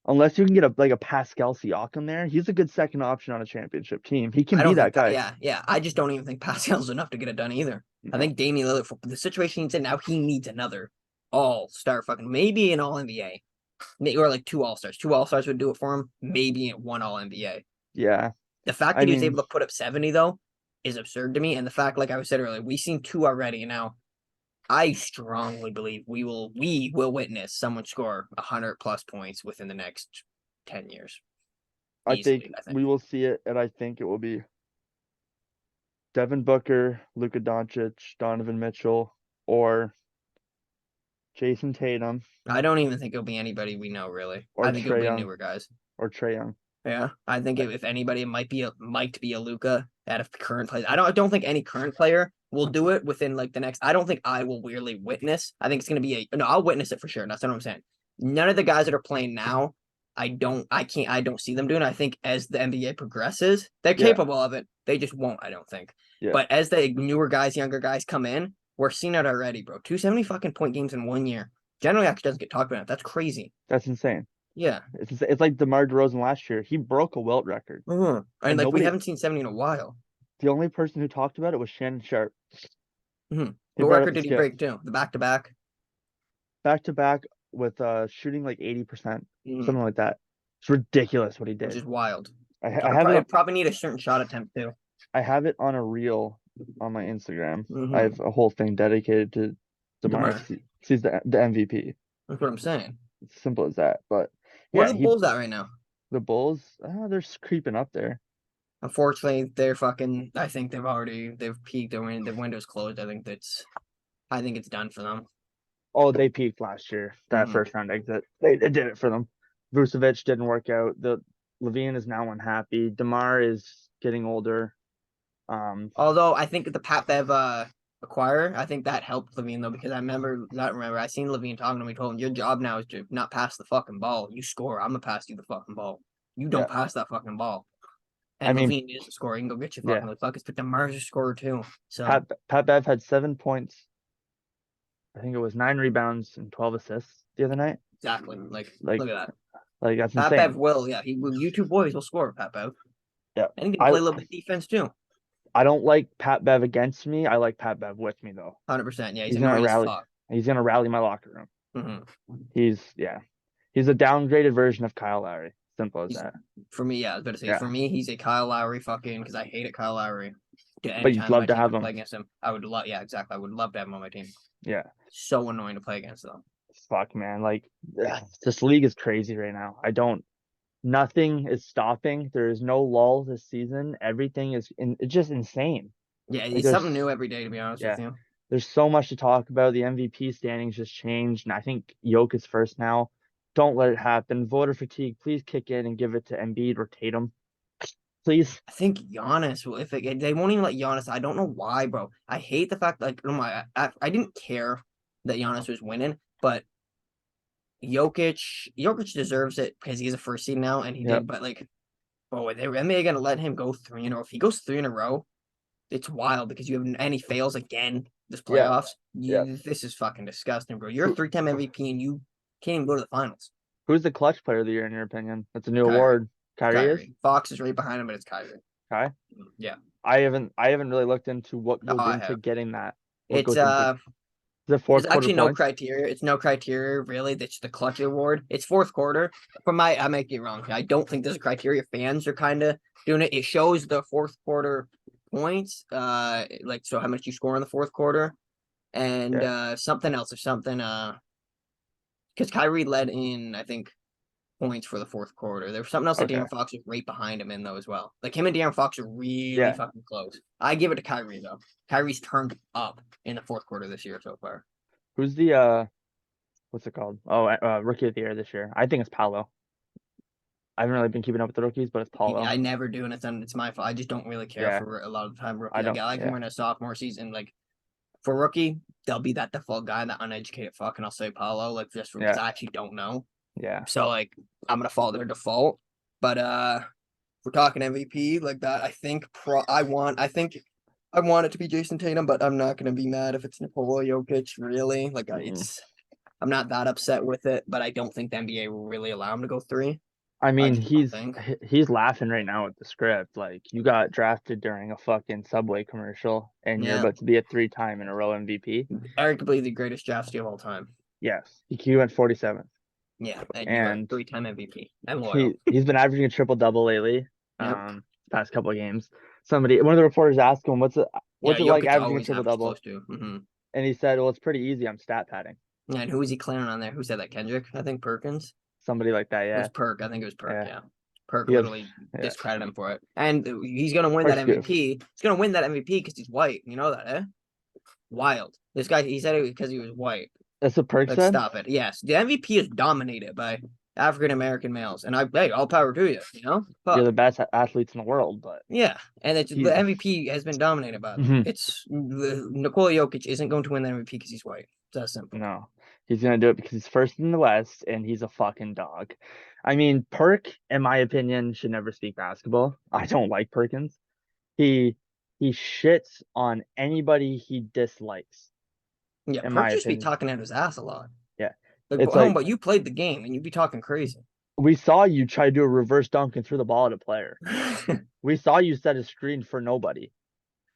unless you can get a Pascal Siakam there, he's a good second option on a championship team. He can I be don't think that that. guy. Yeah, yeah. I just don't even think Pascal's enough to get it done either. I No, think Damian Lillard for the situation he's in now, he needs another all-star fucking maybe an all NBA. Or like two all stars. Two all stars would do it for him. Maybe one all NBA. yeah. The fact I that he was mean, able to put up 70 though is absurd to me. And the fact, like I said earlier, we've seen two already. Now I strongly believe we will witness someone score 100+ points within the next 10 years. I think Easily, I think. we will see it, and I think it will be Devin Booker, Luka Doncic, Donovan Mitchell, or Jason Tatum, I don't even think it'll be anybody we know really. or I think it'll Trey be Young, newer guys. or Trey Young. Yeah, I think if anybody, it might be a Luca out of current players. I don't think any current player will do it within like the next. I don't think I will really witness. I think it's gonna be a no. I'll witness it for sure. That's what I'm saying. None of the guys that are playing now, I don't see them doing. I think as the NBA progresses, they're Yeah, capable of it. They just won't. I don't think. yeah. But as the newer guys, younger guys come in, we're seeing it already, bro. 270 fucking point games in 1 year. Generally, actually doesn't get talked about. That's crazy. That's insane. Yeah. It's like DeMar DeRozan last year. He broke a Wilt record, And and like we nobody. haven't seen 70 in a while. The only person who talked about it was Shannon Sharp. He What brought up record the did he skip break too? The back to back. back to back with shooting like 80%, Mm, something like that. It's ridiculous what he which did. is wild. I have it on, It'd probably need a certain shot attempt too. I have it on a reel on my Instagram. I Mm-hmm. have a whole thing dedicated to DeMar. Demar. He's the MVP. That's what I'm saying. It's simple as that. But Where yeah, are the Bulls at right now? the Bulls, they're creeping up there. Unfortunately, they're fucking. I think they've peaked. The window's closed. I think it's done for them. Oh, they peaked last year. That Mm-hmm. first round exit, they did it for them. Vucevic didn't work out. The Levine is now unhappy. DeMar is getting older. Although I think the Pat Bev acquire, I think that helped Levine though because I seen Levine talking to me. Told him your job now is to not pass the fucking ball. You score. I'm gonna pass you the fucking ball. You Yeah, don't pass that fucking ball. I And mean, Levine is a scorer. He can go get you yeah. fucking buckets, but DeMar's a scorer too. So Pat Bev had 7 points. I think it was 9 rebounds and 12 assists the other night. exactly, like Like, look at that. that's Pat Bev insane. will, yeah, he will. You two boys will score, Pat Bev, Yeah, and he can I play a little bit of defense too. I don't like Pat Bev against me. I like Pat Bev with me though. 100%. Yeah, he's He's gonna annoying as rally. fuck. He's gonna rally my locker room. Mm-hmm. He's a downgraded version of Kyle Lowry. Simple as He's that. for me. Yeah, I was about to say Yeah. for me, he's a Kyle Lowry fucking because I hated Kyle Lowry. But you'd anytime love my to team have can him. play against him, I would love. Yeah, exactly. I would love to have him on my team. Yeah. So annoying to play against them. Fuck, man. Like, this league is crazy right now. Nothing is stopping. There is no lull this season. Everything it's just insane. Yeah, Like, it's something new every day. To be honest with yeah, you. there's so much to talk about. The MVP standings just changed, and I think Jokic first now. Don't let it happen. Voter fatigue, please kick in and give it to Embiid or Tatum. Please. I think Giannis will. If they won't even let Giannis, I don't know why, bro. I hate the fact like oh my, I didn't care that Giannis was winning, but Jokic deserves it because he's a first seed now, and he Yep. did. But like, oh, are they gonna let him go 3 in a row? If he goes 3 in a row, it's wild because and he fails again this Yeah. playoffs. Yeah. This is fucking disgusting, bro. You're a Who, 3-time MVP and you can't even go to the finals. who's the clutch player of the year in your opinion? That's a new Kyrie, award. Kyrie is? Fox is right behind him, but it's Kyrie. Kai? Yeah. I haven't really looked into what No, goes I into have. getting that. What It's goes into the There's fourth quarter actually no points? criteria. It's no criteria really. That's the clutch award. It's fourth quarter. I might get wrong. I don't think there's a criteria. Fans are kind of doing it. It shows the fourth quarter points. Like so how much you score in the fourth quarter, and Yeah. something else or something. Because Kyrie led in I think points for the fourth quarter. There was something else that Okay. De'Aaron Fox was right behind him in though as well. Like him and De'Aaron Fox are really Yeah. fucking close. I give it to Kyrie though. Kyrie's turned up in the fourth quarter this year so far. Who's the what's it called? Oh, rookie of the year this year. I think it's Paolo. I haven't really been keeping up with the rookies, but it's Paolo. I never do, and it's my fault. I just don't really care Yeah. for a lot of the time I rookie. don't. I like him Yeah. in a sophomore season. Like for rookie, they'll be that default guy, that uneducated fuck, and I'll say Paulo, like just because Yeah. I actually don't know. Yeah. So like I'm gonna follow their default. But if we're talking MVP like that, I want it to be Jason Tatum, but I'm not gonna be mad if it's Nikola Jokic. Really, like I'm not that upset with it, but I don't think the NBA will really allow him to go 3. I I mean, just don't think. he's laughing right now at the script. Like, you got drafted during a fucking Subway commercial, and you're Yeah, about to be a 3-time in a row MVP. arguably the greatest draft steal of all time. Yes, he went 47th, Yeah, and you are and 3-time MVP. I'm loyal. he's been averaging a triple double lately. Yep. Past couple of games. One of the reporters asked him, Yeah, what's it like Jokic averaging a always triple averages double?" close to. Mm-hmm. And he said, "Well, it's pretty easy. I'm stat padding." Yeah, and who was he clowning on there? Who said that? Kendrick? I think Perkins. Somebody like that, It was yeah, Perk. I think it was Perk. yeah. Yeah. Perk He has, literally yeah. discredited him for it. And he's going to win that Perk's good. MVP. He's going to win that MVP because he's white. You know that, eh? Wild. This guy, he said it because he was white. That's what Perk Like, said. stop it. Yes. The MVP is dominated by African American males. And hey, all power to you, you know? You're Fuck. the best athletes in the world, but Yeah, and the he's MVP has been dominated by them. Mhm. It's Nikola Jokic isn't going to win the MVP because he's white. It's that simple. No, he's gonna do it because he's first in the West and he's a fucking dog. I mean, Perk, in my opinion, should never speak basketball. I don't like Perkins. He he shits on anybody he dislikes, Yeah, in Perk my just be opinion. talking out his ass a lot. Yeah, Like, it's home, like but you played the game and you be talking crazy. we saw you try to do a reverse dunk and threw the ball at a player. We saw you set a screen for nobody.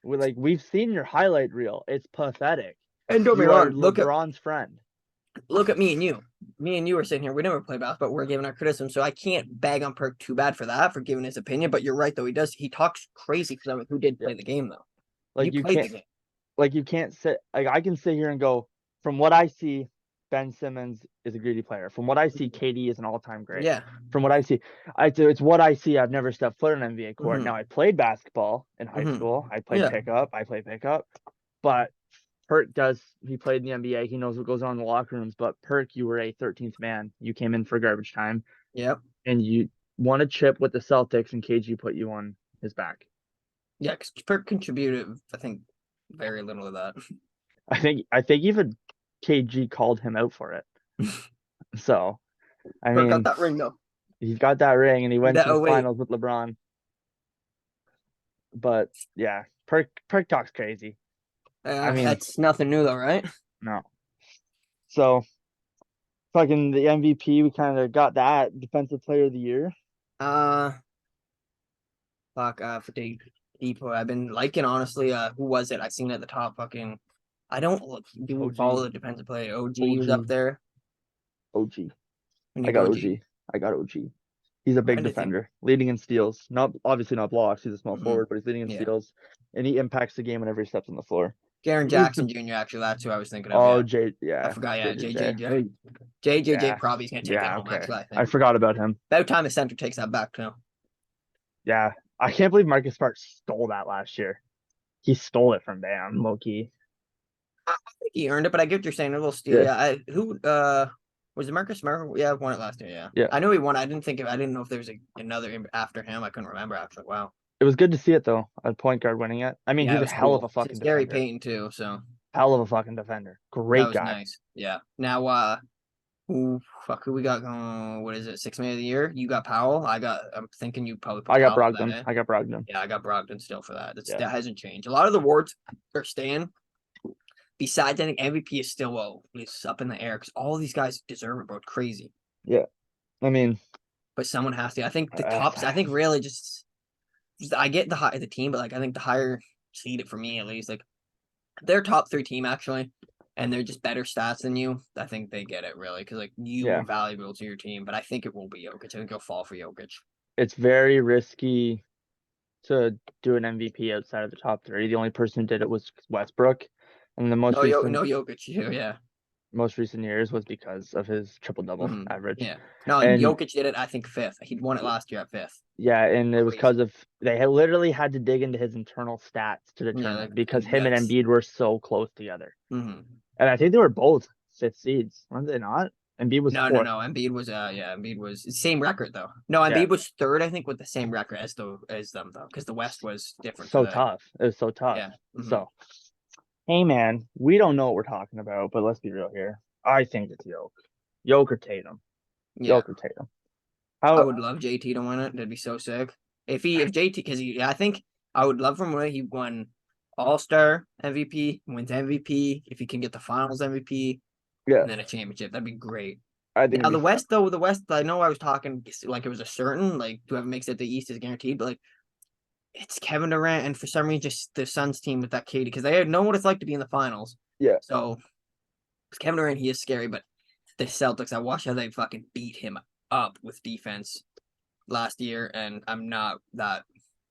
We've seen your highlight reel. It's pathetic. And don't be You are wrong, LeBron's friend. look at me and you. Me and you are sitting here. We never play basketball. We're giving our criticism, so I can't bag on Perk too bad for that, for giving his opinion. But you're right, though. He talks crazy for someone who did Yeah. play the game, though. You Like you played the can't game. you can't sit like I can sit here and go, from what I see, Ben Simmons is a greedy player. From what I see, KD is an all-time great. Yeah. From what I see, it's what I see. I've never stepped foot on an NBA court. Mm-hmm. Now I played basketball in high Mm-hmm. school. I played Yeah. pickup. I play pickup. But he played in the NBA. He knows what goes on in the locker rooms. But Perk, you were a 13th man. You came in for garbage time Yep. and you won a chip with the Celtics and KG put you on his back. Yeah, because Perk contributed, I think, very little of that. I think even KG called him out for it. So, I Perk got mean, that ring, though. he's got that ring and he went That to the 08. finals with LeBron. But yeah, Perk talks crazy. I mean, That's nothing new, though, right? no. So, fucking the MVP, we kind of got that. Defensive Player of the Year. For Depot, I've been liking honestly. Who was it? I seen it at the top. Fucking, I don't OG. follow the defensive player. OG was up there. OG. When I you got go OG. G. I got OG. He's a I big didn't think. defender, leading in steals. Not obviously not blocks. He's a small Mhm. forward, but he's leading in Yeah. steals, and he impacts the game whenever he steps on the floor. Garen He's Jackson the Jr. Actually, that's who I was thinking of. oh Yeah, J I yeah forgot. Yeah, JJJ JJJ yeah probably is gonna take that yeah home. okay. Actually, I I think forgot about him. about time the center takes that back too. Yeah, I can't believe Marcus Smart stole that last year. He stole it from Bam, low key. I think he earned it, but I get what you're saying. A little steal. Yeah, Yeah, who was it Marcus Smart? Yeah, won it last year. Yeah, yeah. I know he won. I didn't know if there was another after him. I couldn't remember actually. Wow. It was good to see it though. A point guard winning it. I mean, Yeah, he's it a was hell of a cool. fucking Since Gary defender. Payton too, so Hell of a fucking defender. that Great was guy. nice. Yeah. Now, who fuck who we got going? What is it? 6 man of the year? You got Powell. I'm thinking you probably put I got Powell for that. Brogdon. I got Brogdon. Yeah, I got Brogdon still for that. Yeah. That hasn't changed. A lot of the awards are staying. Besides, I think MVP is still it's up in the air because all these guys deserve it, bro. It's crazy. Yeah. I mean, But someone has to. I think the uh, tops. I think really just I get the team, but like I think the higher seeded for me at least, like their top 3 team actually, and they're just better stats than you. I think they get it really because like you yeah, are valuable to your team. But I think it will be Jokic. I think he'll fall for Jokic. it's very risky to do an MVP outside of the top three. The only person who did it was Westbrook, and the No Jokic too. Yeah. most recent years was because of his triple double average. Yeah. No, And Jokic did it. I think fifth. He'd won it last year at fifth. yeah, and it was Crazy. because of they had literally had to dig into his internal stats to Yeah. determine Like, because him and Embiid were so close together. mm-hmm. And I think they were both fifth seeds, weren't they not? Embiid was fourth. No. Embiid was Embiid was same record though. No, Yeah, Embiid was third, I think, with the same record as them though, because the West was different for so that. tough. It was so tough. Yeah. Mm-hmm. So, hey man, we don't know what we're talking about, but let's be real here. I think it's Yoke or Tatum. Yeah. Yoke or Tatum. I How would love JT to win it. That'd be so sick. If JT because I think I would love from when he won All-Star MVP, wins MVP, if he can get the finals MVP, yeah, and then a championship. That'd be great. I think Now it'd the be West though, the West, I know I was talking like it was a certain like whoever makes it the East is guaranteed, but like it's Kevin Durant and for some reason just the Suns team with that KD because they know what it's like to be in the finals. yeah. So Kevin Durant, he is scary, but the Celtics, I watched how they fucking beat him up with defense last year, and I'm not that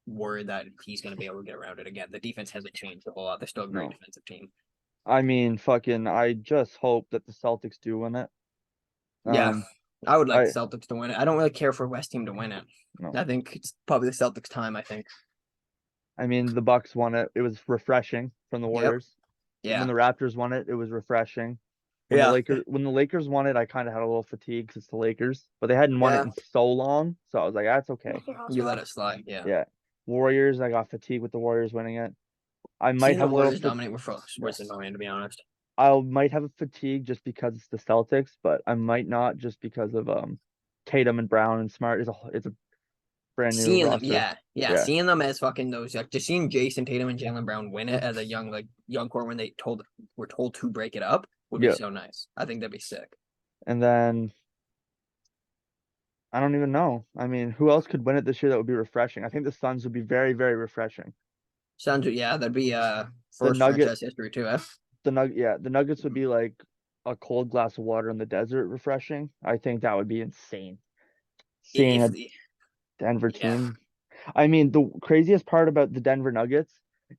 worried that he's going to be able to get around it again. The defense hasn't changed a whole lot. They're still a great No. defensive team. I mean, fucking, I just hope that the Celtics do win it. Yeah, I would like the I Celtics to win it. I don't really care for West team to win it. no. I think it's probably the Celtics' time. I think. I mean, the Bucks won it. It was refreshing from the Yep. Warriors. When Yeah. the Raptors won it, it was refreshing. Yeah. When the Lakers won it, I kind of had a little fatigue because it's the Lakers, but they hadn't won it Yeah. in so long, so I was like, that's okay. You let it slide. Yeah. Yeah. Warriors, I got fatigue with the Warriors winning it. I might Seeing the have a little Warriors dominate was annoying to be honest. I might have a fatigue just because it's the Celtics, but I might not just because of Tatum and Brown and Smart is a brand new Seeing them, roster. yeah, Yeah. seeing them as fucking those, like just seeing Jason Tatum and Jalen Brown win it as a young core when were told to break it up would be Yeah. so nice. I think that'd be sick. And then I don't even know. I mean, who else could win it this year that would be refreshing? I think the Suns would be very, very refreshing. Sounds yeah, that'd be The first Nugget franchise history too. Eh? the Nuggets would be like a cold glass of water in the desert refreshing. I think that would be insane. Seeing If a the Denver yeah, team. I mean, the craziest part about the Denver Nuggets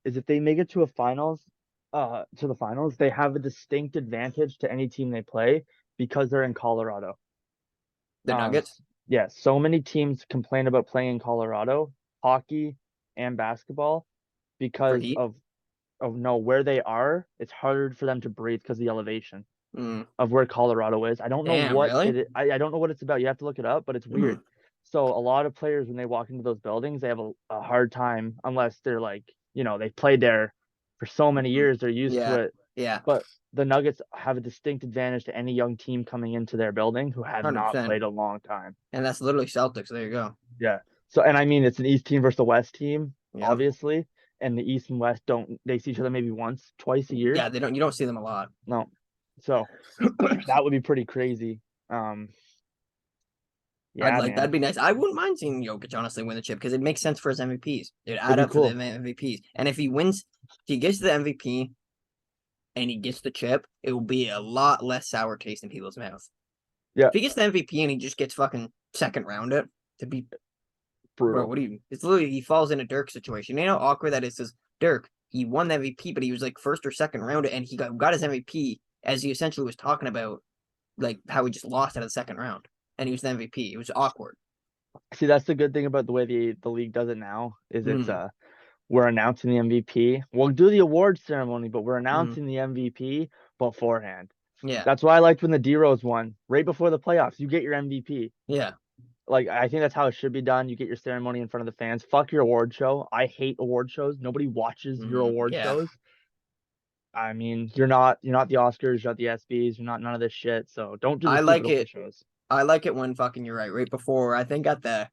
is if they make it to the finals, they have a distinct advantage to any team they play because they're in Colorado. the Nuggets Yeah, so many teams complain about playing in Colorado, hockey and basketball, for because Heat. of no where they are. It's harder for them to breathe because of the elevation Mm. of where Colorado is. I don't know Damn, what really? I don't know what it's about. You have to look it up, but it's weird. Mm. So a lot of players when they walk into those buildings, they have a hard time unless they're like, they've played there for so many years, they're used to Yeah, it. yeah, But the Nuggets have a distinct advantage to any young team coming into their building who have not 100%. played a long time. And that's literally Celtics. There you go. Yeah. So and I mean it's an East team versus a West team, Yep. obviously. And the East and West they see each other maybe once, twice a year. Yeah, you don't see them a lot. No. So that would be pretty crazy. Yeah, That'd man. be nice. I wouldn't mind seeing Jokic honestly win the chip because it makes sense for his MVPs. It'd It'd add be up for the cool. MVPs. And if he gets the MVP and he gets the chip, it will be a lot less sour taste in people's mouth. Yeah. If he gets the MVP and he just gets fucking second round it, to be bro. Brutal. What do you? It's literally he falls in a Dirk situation. You know how awkward that is. Says Dirk, he won the MVP, but he was like first or second round, and he got his MVP as he essentially was talking about like how he just lost out of the second round, and he was the MVP. It was awkward. See, that's the good thing about the way the league does it now is it's Mm, we're announcing the MVP. We'll do the awards ceremony, but we're mm, announcing the MVP beforehand. yeah, That's why I liked when the D-Rose won right before the playoffs. You get your MVP. yeah. Like I think that's how it should be done. You get your ceremony in front of the fans. Fuck your award show. I hate award shows. Nobody watches your award Yeah. shows. I mean, you're not the Oscars, you're not the ESPYs, you're not none of this shit. So don't do the I stupid like award it. shows. I like it when fucking you're right before. I think at the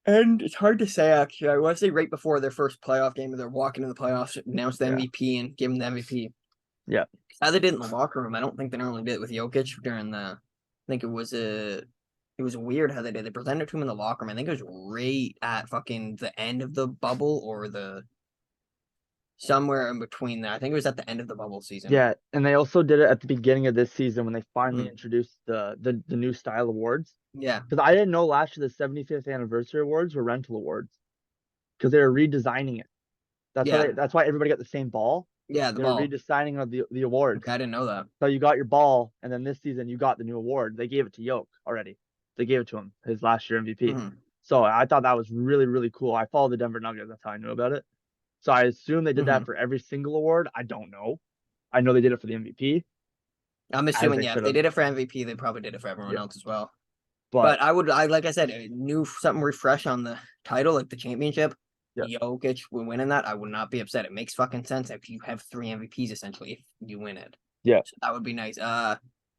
and it's hard to say actually. I want to say right before their first playoff game, they're walking in the playoffs, announce the Yeah. MVP and give him the MVP. Yeah. How they did in the locker room, I don't think they normally did it with Jokic during the. I think it was weird how they did. They presented it to him in the locker room. I think it was right at fucking the end of the bubble or the somewhere in between there. I think it was at the end of the bubble season. Yeah, and they also did it at the beginning of this season when they finally Mm. introduced the new style awards. Yeah, Because I didn't know last year the 75th anniversary awards were rental awards because they were redesigning it. yeah, That's why everybody got the same ball. yeah. The They were ball. redesigning of the awards. Okay, I didn't know that. So you got your ball, and then this season you got the new award. They gave it to Yoke already. They gave it to him, his last year MVP. Mm-hmm. So I thought that was really, really cool. I follow the Denver Nuggets. That's how I knew about it. So I assume they did Mm-hmm. that for every single award. I don't know. I know they did it for the MVP, I'm as assuming, they yeah, if should they have. did it for MVP, they probably did it for everyone Yeah. else as well. But But I like I said, a new something refresh on the title, like the championship. yeah, Jokic winning that, I would not be upset. It makes fucking sense if you have three MVPs essentially if you win it. yeah. So that would be nice.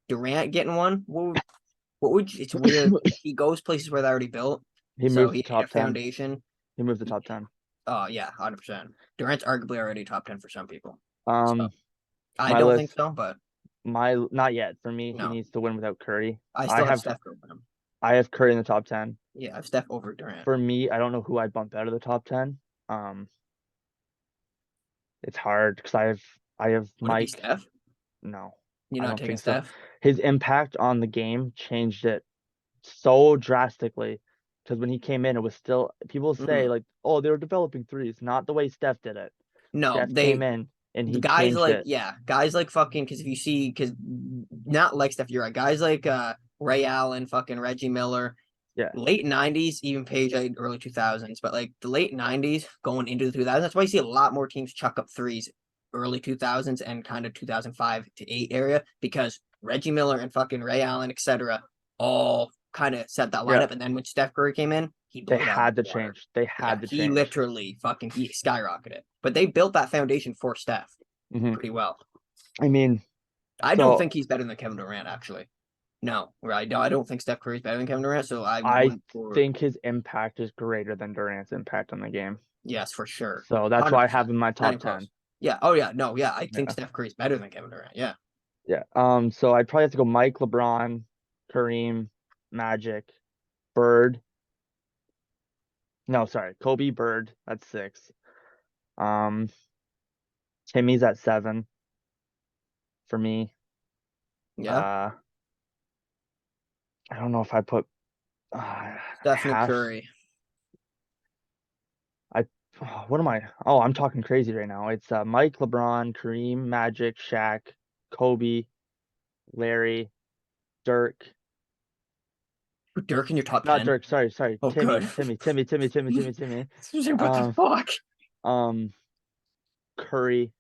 Durant getting one. What would you, it's weird. He goes places where they already built, He so moved he the had a top 10. foundation. He moved the top 10. Oh yeah, 100%. Durant's arguably already top 10 for some people. So Um, I my don't think list, so, but my not yet. For me, he no, needs to win without Curry. I I still have have Steph over him. I have Curry in the top 10. Yeah, I have Steph over Durant. For me, I don't know who I'd bump out of the top 10. Um, it's hard because I have Would it be Mike. Steph? No, You're I not don't taking think so. Steph? His impact on the game changed it so drastically because when he came in, it was still people say Mm. like, oh, they were developing threes, not the way Steph did it. No, Steph came in and the he guys changed like it. guys like fucking because if you see because not like Steph, you're right. Guys like Ray Allen, fucking Reggie Miller, Yeah, late '90s, even Page early 2000s, but like the late '90s going into the 2000s. That's why you see a lot more teams chuck up threes early 2000s and kind of 2005 to 8 area because Reggie Miller and fucking Ray Allen, etc., all kind of set that yeah. lineup. And then when Steph Curry came in, he They blew it out of had the to water. change. They Yeah, had to he change. literally fucking he skyrocketed. But they built that foundation for Steph Hmm. pretty well. I mean, I don't so think he's better than Kevin Durant, actually. No, right? No, I don't think Steph Curry's better than Kevin Durant, so I I wouldn't for think his impact is greater than Durant's impact on the game. yes, for sure. So that's why I have 100%. him in my Not top even close. 10. Yeah. Oh yeah. No, yeah. I think Yeah. Steph Curry's better than Kevin Durant. Yeah. Yeah. So I'd probably have to go Mike, LeBron, Kareem, Magic, Bird. No, sorry, Kobe, Bird. That's 6. Um, Timmy's at 7 for me. Yeah. Uh, I don't know if I put Definitely half. Curry. I what am I? Oh, I'm talking crazy right now. It's Mike, LeBron, Kareem, Magic, Shaq, Kobe, Larry, Dirk. Put Dirk in your top Not 10. Dirk. Sorry. Oh, Timmy, good. Timmy, Timmy, Timmy, Timmy, Timmy, Timmy. What the Um, fuck? um, Curry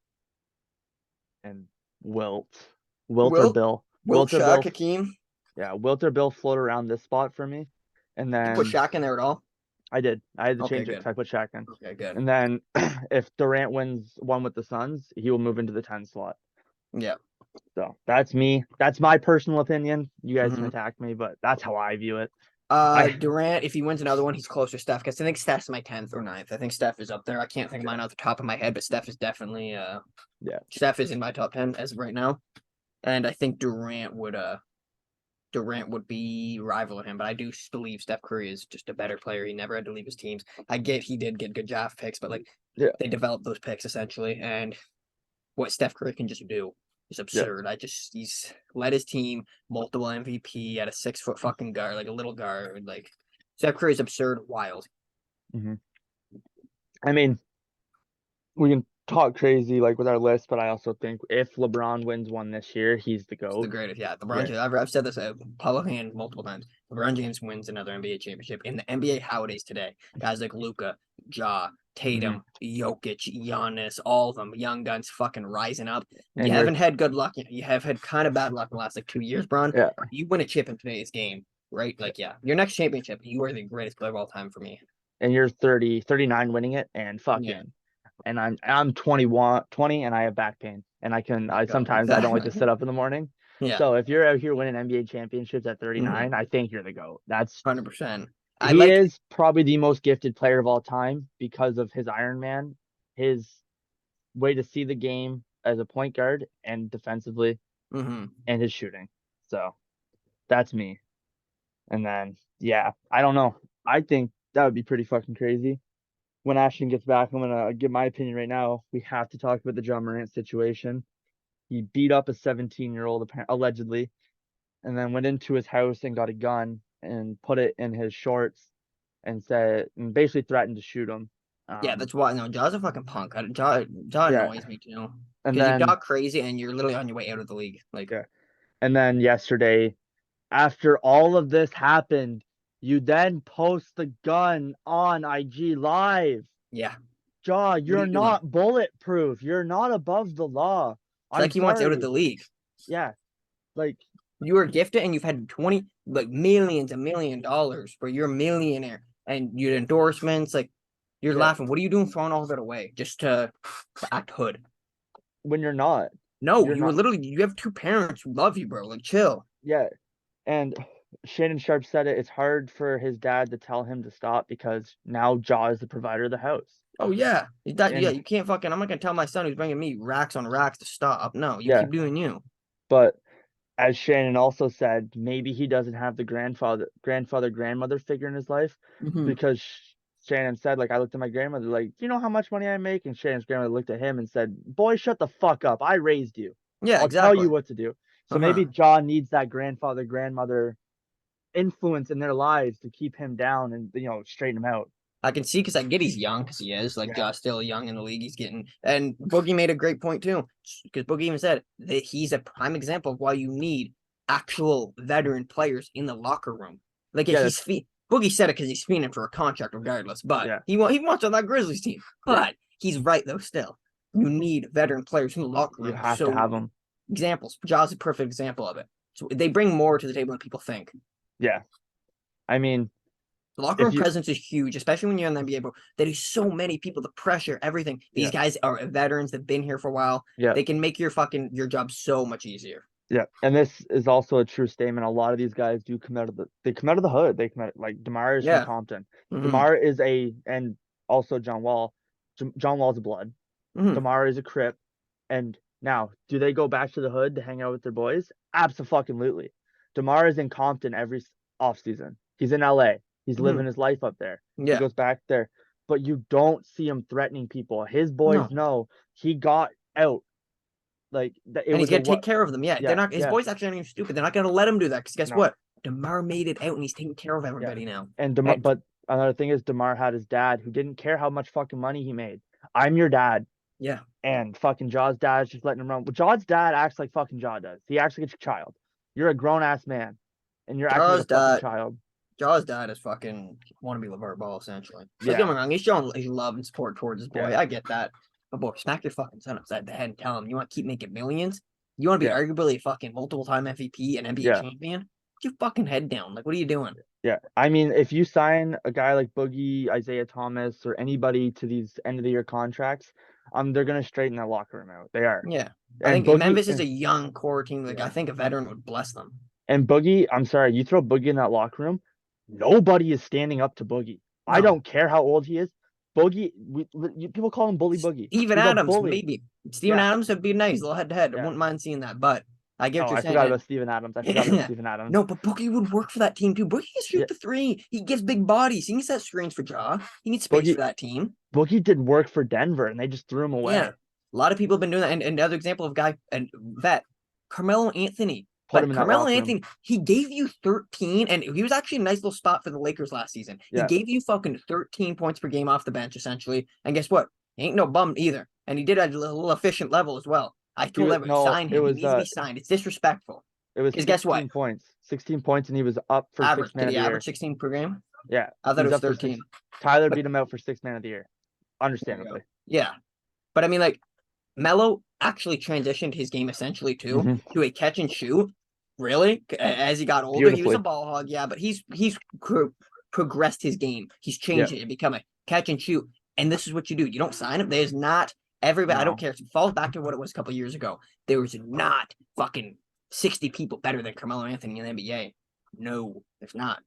and Wilt. Wilt or Wilt, Bill. Wilt, Wilt or Shaq, Bill. Hakeem. Yeah, Wilt or Bill float around this spot for me. And You put then Shaq in there at all? I did. I had to Okay, change it good. because I put Shaq in. Okay, good. And then if Durant wins one with the Suns, he will move into the 10 slot. Yeah. So that's me. That's my personal opinion. You guys can Mm-hmm. attack me, but that's how I view it. I Durant, if he wins another one, he's closer to Steph because I think Steph's my 10th or 9th. I think Steph is up there. I can't think of mine off the top of my head, but Steph is definitely yeah. Steph is in my top 10 as of right now. And I think Durant would be rivaling him, but I do believe Steph Curry is just a better player. He never had to leave his teams. I get he did get good draft picks, but like Yeah. they developed those picks essentially, and what Steph Curry can just do is Yeah. absurd. He's led his team multiple MVP at a 6 foot fucking guard, like a little guard. Like Steph Curry is absurd, wild. Hmm. I mean, we can talk crazy like with our list, but I also think if LeBron wins one this year, he's the It's the GOAT. greatest. Yeah, LeBron Yeah. James. I've said this publicly and multiple times. LeBron James wins another NBA championship in the NBA nowadays today. Guys like Luka, Ja, Hmm. Tatum, Jokic, Giannis, all of them, young guns, fucking rising up. You And you're, haven't had good luck. You have had kind of bad luck in the last like 2 years, Bron. yeah, You win a chip in today's game, right? Like, yeah, your next championship, you are the greatest player of all time for me. and you're 30, 39 winning it, and Yeah, fucking, and I'm 21, 20, and I have back pain, and I go sometimes I don't like to exactly. sit up in the morning. Yeah, So if you're out here winning NBA championships at mm-hmm. 39, I think you're the GOAT. 100%. I He like. is probably the most gifted player of all time because of his Iron Man, his way to see the game as a point guard and defensively, Mm-hmm. and his shooting. So that's me. And then, yeah, I don't know. I think that would be pretty fucking crazy. When Ashton gets back, I'm gonna give my opinion right now. We have to talk about the John Morant situation. He beat up a 17-year-old allegedly, and then went into his house and got a gun and put it in his shorts and basically threatened to shoot him. Yeah, Um, that's why. No, Jaw's a fucking punk. Jaw yeah, annoys me too. and Because you then talk crazy and you're literally on your way out of the league. Like, yeah, and then yesterday, after all of this happened, you then post the gun on IG Live. yeah, Jaw, what are you're you doing? not bulletproof. You're not above the law. It's I'm like he wants out of sorry. the league. Yeah, like You were gifted and you've had 20, like millions, $1 million, but you're a millionaire and your endorsements, like, you're yeah, laughing. What are you doing throwing all of it away just to act hood? when you're not, No, you're you were not. literally, you have two parents who love you, bro. Like, chill. Yeah, and Shannon Sharp said it. It's hard for his dad to tell him to stop because now Jaw is the provider of the house. Oh, yeah. Yeah, And you can't fucking, I'm not going to tell my son who's bringing me racks on racks to stop. No, you yeah, keep doing you. but as Shannon also said, maybe he doesn't have the grandmother figure in his life Mm-hmm. because Shannon said, like, I looked at my grandmother, like, do you know how much money I make? And Shannon's grandmother looked at him and said, boy, shut the fuck up. I raised you. Yeah, I'll tell you exactly. what to do. So Uh-huh. maybe John needs that grandmother influence in their lives to keep him down and, straighten him out. I can see because I get he's young because he is like Yeah. Josh still young in the league. He's getting and Boogie made a great point too because Boogie even said that he's a prime example of why you need actual veteran players in the locker room. Like if Yeah. he's Boogie said it because he's fiending for a contract regardless, but Yeah. he wants on that Grizzlies team. Yeah. But he's right though. Still, you need veteran players in the locker You room. have to So have them. examples. Josh is a perfect example of it. So they bring more to the table than people think. Yeah. I mean, The locker if room you, presence is huge, especially when you're in the NBA, bro. There is so many people, the pressure, everything. These yeah. guys are veterans that've been here for a while. Yeah. They can make your job so much easier. Yeah, and this is also a true statement. A lot of these guys do come out of the hood. They come out like DeMar is from Yeah. Compton. Mm-hmm. DeMar is and also John Wall. John Wall's a blood. Mm-hmm. DeMar is a Crip. And now, do they go back to the hood to hang out with their boys? Absolutely. DeMar is in Compton every off season. He's in LA. He's living Mm-hmm. his life up there. He Yeah. goes back there, but you don't see him threatening people. His boys No. know he got out. Like that, it And he's was a gonna take what? care of them. Yeah. They're Yeah, not his yeah. boys actually aren't even stupid. They're not gonna let him do that. Because guess No. what? DeMar made it out and he's taking care of Yeah. everybody now. And And But another thing is DeMar had his dad who didn't care how much fucking money he made. I'm your dad. yeah. And fucking Jaw's dad's just letting him run. But Jaw's dad acts like fucking Jaw does. He acts like a child. You're a grown ass man. And you're acting like Jaws a fucking dad child. Jaws dad is fucking want to be LeVar Ball essentially. Don't get Yeah. me wrong, he's showing his love and support towards his boy. Yeah. I get that. But boy, smack your fucking son upside the head and tell him you want to keep making millions. You want to be Yeah. arguably a fucking multiple time MVP and NBA Yeah. champion. Put your fucking head down. Like, what are you doing? Yeah. I mean, if you sign a guy like Boogie, Isaiah Thomas, or anybody to these end of the year contracts, they're gonna straighten that locker room out. They are. Yeah. I And think Boogie, Memphis is a young core team. Like, I yeah. think a veteran would bless them. And Boogie, I'm sorry, you throw Boogie in that locker room, nobody is standing up to Boogie. I No. don't care how old he is. Boogie, people call him Bully Boogie. Steven He's a Adams, bully. maybe. Steven Yeah, Adams would be nice, a little head to head. I yeah. wouldn't mind seeing that, but I get Oh, what you're I forgot saying. about Steven Adams. I forgot about Steven Adams. No, but Boogie would work for that team too. Boogie can Yeah, shoot the three. He gives big bodies. He needs that screens for Jaw. He needs space Boogie for that team. Boogie did work for Denver, and they just threw him Yeah. away. A lot of people have been doing that. And another example of guy and vet, Carmelo Anthony. put But him in that Carmelo locker room. Anthony, he gave you 13, and he was actually a nice little spot for the Lakers last season. Yeah. He gave you fucking 13 points per game off the bench, essentially. And guess what? He ain't no bum either. And he did at a little efficient level as well. I told everyone, sign him. He needs to be signed. It's disrespectful. It was Because guess what? 16 points. 16 points, and he was up for Average. sixth man Did of he the year. average 16 per game? Yeah. I thought it was 13. Tyler beat him out for sixth man of the year. Understandably. Yeah. But I mean, like, Melo actually transitioned his game essentially to a catch and shoot. Really, as he got older, he was a ball hog. Yeah, but he's progressed his game. He's changed it and become a catch and shoot. And this is what you do. You don't sign him. There's not everybody. I don't care. It falls back to what it was a couple years ago. There was not fucking 60 people better than Carmelo Anthony in the NBA. No, there's not.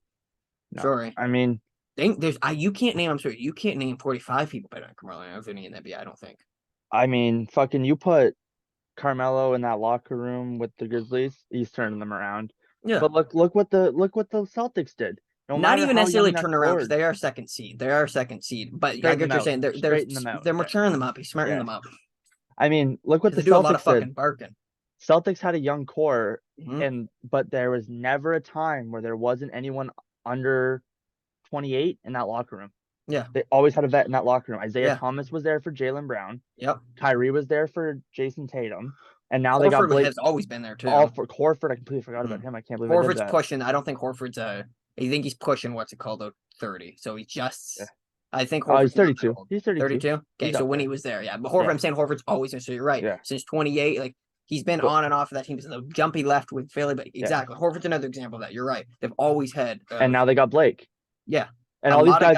No. Sorry. I mean, you can't name. I'm sorry. You can't name 45 people better than Carmelo Anthony in the NBA. I don't think. I mean, fucking, you put Carmelo in that locker room with the Grizzlies, he's turning them around. Yeah. But look what the Celtics did. Not even necessarily turn around because they are second seed. They are second seed. But I get what you're saying. They're maturing them up. He's smartening them up. I mean, look what the do a lot Celtics of fucking did. barking. Celtics had a young core, but there was never a time where there wasn't anyone under 28 in that locker room. Yeah. They always had a vet in that locker room. Isaiah Thomas was there for Jaylen Brown. Yep. Kyrie was there for Jason Tatum. And now they got Blake. Has always been there too. Horford, I completely forgot about him. I can't believe Horford's pushing. I don't think Horford's I think he's pushing what's it called, 30. So he just I think Horford's 32. He's 32. 32? Okay, so when he was there, but Horford, I'm saying Horford's always been, so you're right. Yeah. Since 28, like he's been on and off of that team. So the jump he left with Philly, but exactly. Horford's another example of that. You're right. They've always had and now they got Blake. Yeah. And all these guys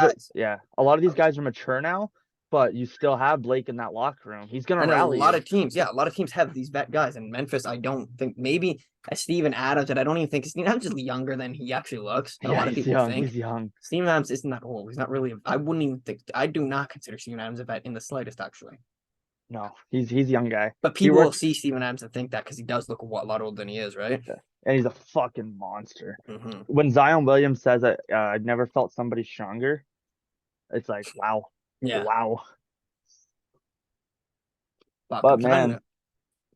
a lot of these guys are mature now, but you still have Blake in that locker room. He's gonna rally. A lot of teams, a lot of teams have these vet guys. In Memphis, I don't think maybe Steven Adams, and I don't even think Steven Adams is younger than he actually looks. A lot of people think he's young. Steven Adams isn't that old. He's not really. I wouldn't even think. I do not consider Steven Adams a vet in the slightest, actually. No, he's a young guy. But people will see Steven Adams and think that because he does look a lot older than he is, right? Yeah. And he's a fucking monster. When Zion Williams says that I've never felt somebody stronger, it's like wow. Yeah. Wow. But man,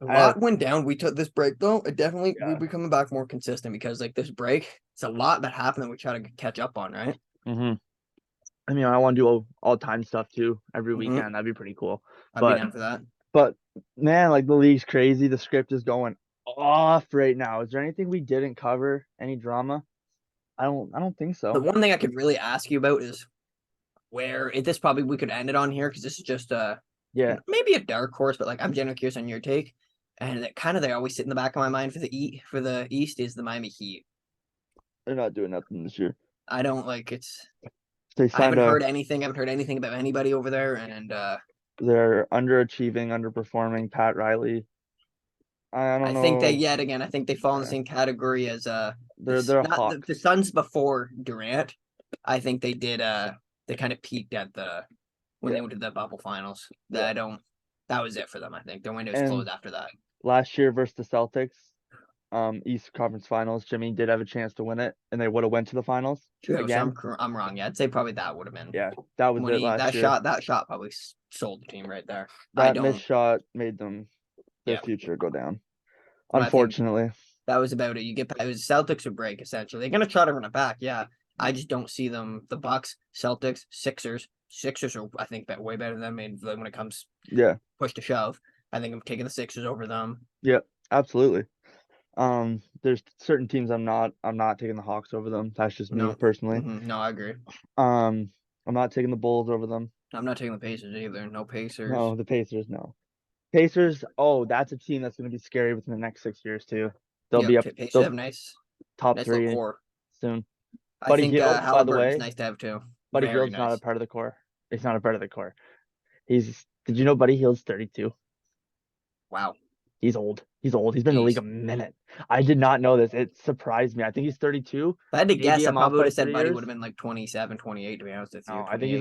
a lot went down. We took this break though. It definitely we'll be coming back more consistent because like this break, it's a lot that happened that we try to catch up on, right? I mean, I want to do all time stuff too every weekend. That'd be pretty cool. I'd be down for that. But man, like the league's crazy. The script is going off right now. Is there anything we didn't cover? Any drama? I don't think so. The one thing I could really ask you about is this probably we could end it on here because this is just maybe a dark horse, but like I'm genuinely curious on your take. And that kind of they always sit in the back of my mind for the East is the Miami Heat. They're not doing nothing this year. I don't like it's. I haven't heard anything. I haven't heard anything about anybody over there, and they're underachieving, underperforming. Pat Riley. I don't know. I think I think they fall in the same category as they're a hawk. The Suns before Durant. I think they did they kind of peaked at when they went to the bubble finals. That was it for them. I think their window was closed after that. Last year versus the Celtics, East Conference Finals, Jimmy did have a chance to win it, and they would have went to the finals. True, again. So I'm wrong. Yeah, I'd say probably that would have been. Yeah, that was it last year. That shot probably sold the team right there. That missed shot made them their future go down. Unfortunately, that was about it. It was Celtics or break essentially. They're gonna try to run it back. Yeah, I just don't see them. The Bucks, Celtics, Sixers. Sixers are I think way better than them when it comes push to shove. I think I'm taking the Sixers over them. Yeah, absolutely. There's certain teams I'm not taking the Hawks over them. That's just me personally. No, I agree. I'm not taking the Bulls over them. I'm not taking the Pacers either. No Pacers. No, the Pacers, no. Pacers, that's a team that's going to be scary within the next 6 years too. They'll be up. Pacers have nice top three soon. I think by the way, nice to have too. Buddy Hield's not a part of the core. He's not a part of the core. Did you know Buddy Hield's 32? Wow. He's old. He's been in the league a minute. I did not know this. It surprised me. I think he's 32. If I had to guess, I probably would have said Buddy would have been like 27, 28 to be honest with you. No, I think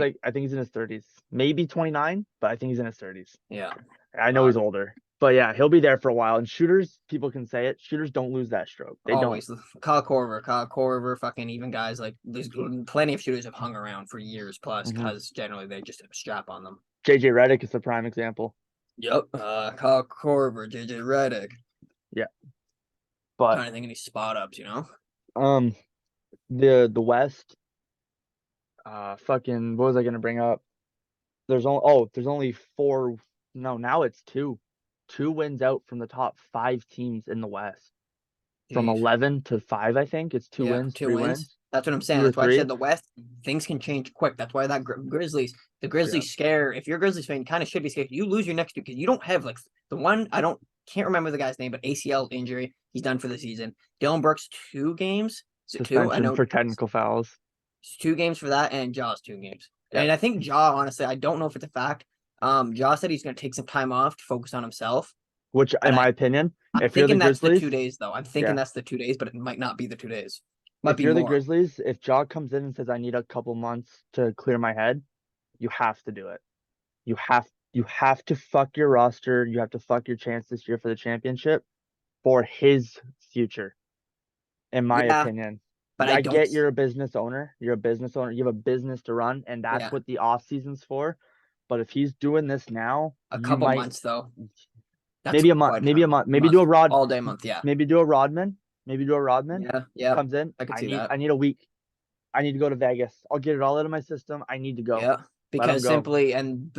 he's in his 30s. Maybe 29, but I think he's in his 30s. Yeah. I know he's older. But yeah, he'll be there for a while. And shooters, people can say it. Shooters don't lose that stroke. They don't. Kyle Korver, fucking even guys like there's plenty of shooters have hung around for years plus because generally they just have a strap on them. JJ Redick is the prime example. Yep. Kyle Korver, JJ Redick. Yeah. But Trying to think of any spot ups, you know? um, the West, fucking, what was I gonna bring up? There's only four. No, now it's two wins out from the top five teams in the West. From Jeez. 11 to 5, I think it's two Yeah, wins, two three wins. wins, That's what I'm saying. two or That's why I three. said the West, things can change quick. That's why that the Yeah, Grizzlies scare. If you're a Grizzlies fan, you kind of should be scared. You lose your next two because you don't have like the one. Can't remember the guy's name, but ACL injury. He's done for the season. Dylan Brooks 2 games. Is it two? I suspension know for technical fouls, it's 2 games for that, and Jaw's 2 games. yeah. And I think Jaw, honestly, I don't know if it's a fact. Jaw said he's going to take some time off to focus on himself. Which, But in my opinion, I'm if you're the thinking that's the Grizzlies, 2 days, though. I'm thinking yeah, that's the 2 days, but it might not be the 2 days. Might if be you're the more. Grizzlies, if Jaw comes in and says I need a couple months to clear my head, you have to do it. You have to fuck your roster. You have to fuck your chance this year for the championship for his future, in my Yeah, opinion. but I I don't. get you're a business owner. You're a business owner. You have a business to run, and that's Yeah, what the off season's for. But if he's doing this now, a you couple might months though. That's maybe a month, quite maybe a month, maybe do month, a Rod, all day month. Yeah, maybe do a Rodman, maybe do a Rodman. yeah, yeah. Comes in. I could I see need that. I need a week. I need to go to Vegas. I'll get it all out of my system. I need to go. Yeah, Let him because go. simply and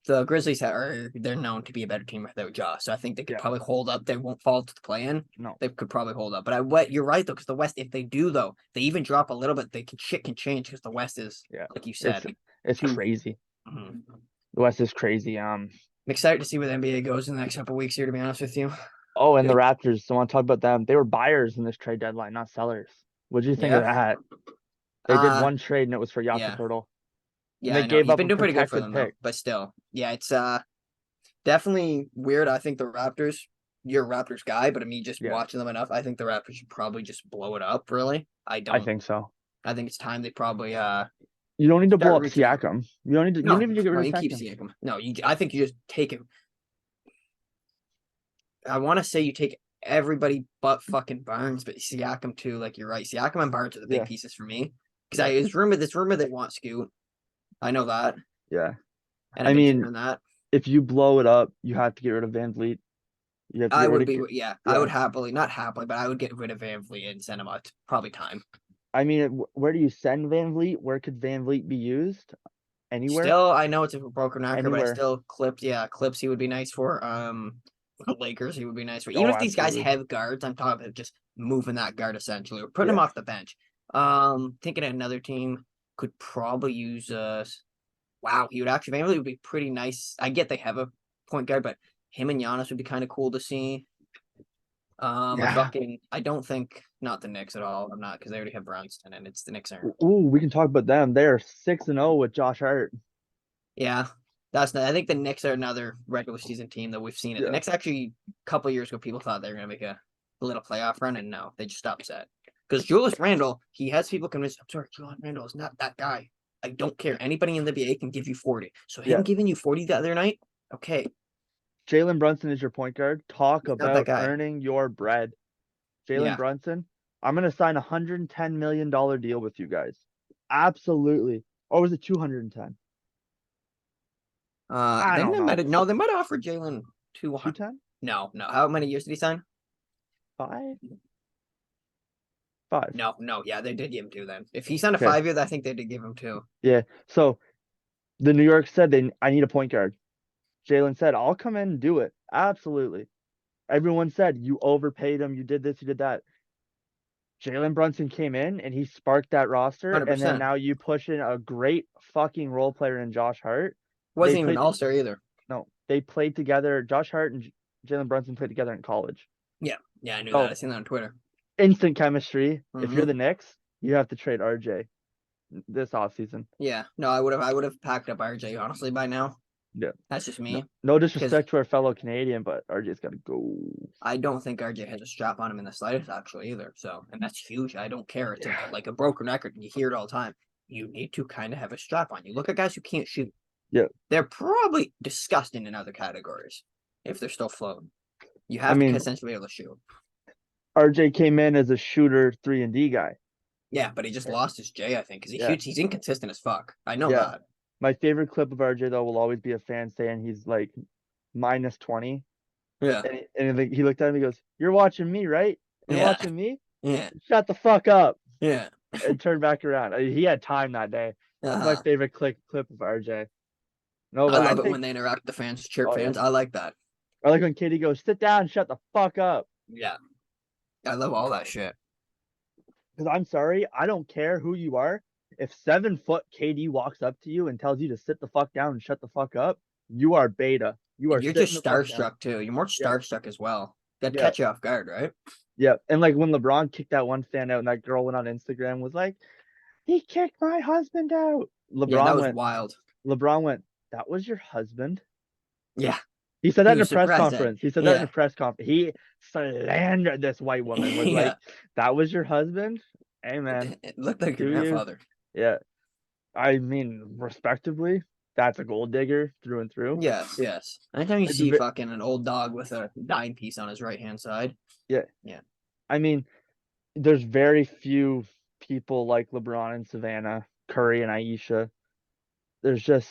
the Grizzlies are they're known to be a better team without Jaw, so I think they could Yeah. probably hold up. They won't fall to the play in. No. They could probably hold up. But what you're right though, because the West, if they do though, they even drop a little bit, shit can change because the West is Yeah. like you It's said. it's Too. crazy. Mhm. The West is crazy. I'm excited to see where the NBA goes in the next couple weeks here. To be honest with you. Oh, and the Raptors. So I want to talk about them. They were buyers in this trade deadline, not sellers. What do you think of Yeah. that? They did Uh one trade and it was for yeah. Jakob and Yeah, they I know. gave He's up been a doing pretty good for protected them though, pick. but still. Yeah, it's definitely weird. I think the Raptors, you're a Raptors guy, but I mean just Yeah, watching them enough, I think the Raptors should probably just blow it up, really. I I don't. think so. I think it's time they probably You don't need to blow start up reaching out. Siakam. You don't need to. You don't No, even need to get no, rid of you keep Siakam. Siakam. No, I think you just take him. I want to say you take everybody but fucking Barnes, but Siakam too. Like you're right. Siakam and Barnes are the big Yeah, pieces for me. Because yeah, this rumor they want Scoot. I know that. yeah. And I I've been mean, hearing that. if you blow it up, you have to get rid of Van Vliet. You have to I get rid would of. be, yeah, I Yeah. would happily, not happily, but I would get rid of Van Vliet and send him out. It's probably time. I mean, where do you send Van Vliet? Where could Van Vliet be used? Anywhere? Still, I know it's a broken record, but I Anywhere. still clips he would be nice for. The Lakers he would be nice for. Even Oh, if these guys absolutely. have guards, I'm talking about just moving that guard essentially or putting him Yeah. off the bench. Thinking another team could probably use wow, he would actually Van Vliet would be pretty nice. I get they have a point guard, but him and Giannis would be kind of cool to see. Yeah. Fucking, I don't think not the Knicks at all. I'm not because they already have Brunson and it's the Knicks aren't. Ooh, we can talk about them. They're 6-0 with Josh Hart. Yeah, that's not. I think the Knicks are another regular season team that we've seen it. The Yeah. Knicks actually a couple years ago, people thought they were gonna make a little playoff run, and no, they just upset. Because Julius Randle, he has people convinced. I'm sorry, Julius Randle is not that guy. I don't care. Anybody in the NBA can give you 40. So him Yeah. giving you 40 the other night, okay, Jalen Brunson is your point guard. Talk he's not that about guy. earning your bread. Jalen Yeah. Brunson, I'm gonna sign a $110 million deal with you guys. Absolutely. Or was it 210? I Then don't they might know. have no, they might have offered Jalen 200. 210? No, no. How many years did he sign? 5? 5. No, no. Yeah, they did give him two. Then if he signed a Okay. 5 year, I think they did give him two. Yeah. So the New York said I need a point guard. Jalen said, I'll come in and do it. Absolutely. Everyone said you overpaid him, you did this, you did that. Jalen Brunson came in and he sparked that roster, and then 100%. now you push in a great fucking role player in Josh Hart. They Wasn't even an played all star either. no, they played together. Josh Hart and Jalen Brunson played together in college. Yeah, yeah, I knew that. So I seen that on Twitter. instant chemistry. If you're Hmm. the Knicks, you have to trade RJ this offseason. Yeah, no, I would have packed up RJ honestly by now. Yeah. That's just No, me no because disrespect to our fellow Canadian, but RJ's got to go. I don't think RJ has a strap on him in the slightest actually either. So, and that's huge. I don't care. It's Yeah. like a broken record. You hear it all the time. You need to kind of have a strap on. You look at guys who can't shoot. Yeah. They're probably disgusting in other categories if they're still floating. You I have to mean, essentially be able to shoot. RJ came in as a shooter 3-and-D guy. Yeah, but he just lost his J, I think, because he Yeah. shoots. He's inconsistent as fuck. I know Yeah. that. My favorite clip of RJ though will always be a fan saying he's like -20. Yeah. And he looked at him, he goes, "You're watching me, right?" You're Yeah. watching me? Yeah. Shut the fuck up. Yeah. And turn back around. He had time that day. That's my Uh-huh. favorite clip of RJ. No, I but I love it think, when they interact with the fans, chirp oh yeah. fans. I like that. I like when Katie goes, sit down, shut the fuck up. Yeah. I love all that shit. Because I'm sorry, I don't care who you are. If 7 foot KD walks up to you and tells you to sit the fuck down and shut the fuck up, you are beta. You are You're sitting just the fuck down. starstruck too. You're more Yeah, starstruck as well. That'd yeah, catch you off guard, right? yeah. And like when LeBron kicked that one fan out and that girl went on Instagram was like, he kicked my husband out. Yeah, that was wild. LeBron went, that was your husband? Yeah. He said He that in a was press surprised at. conference. He said that in a Yeah. press conference. He slandered this white woman, was Yeah. like, that was your husband? Hey man, It looked like your do you? grandfather. Yeah. I mean, respectively, that's a gold digger through and through. Yes, yes. Anytime you It's see fucking an old dog with a dime piece on his right hand side. yeah. Yeah. I mean, there's very few people like LeBron and Savannah, Curry and Aisha. There's just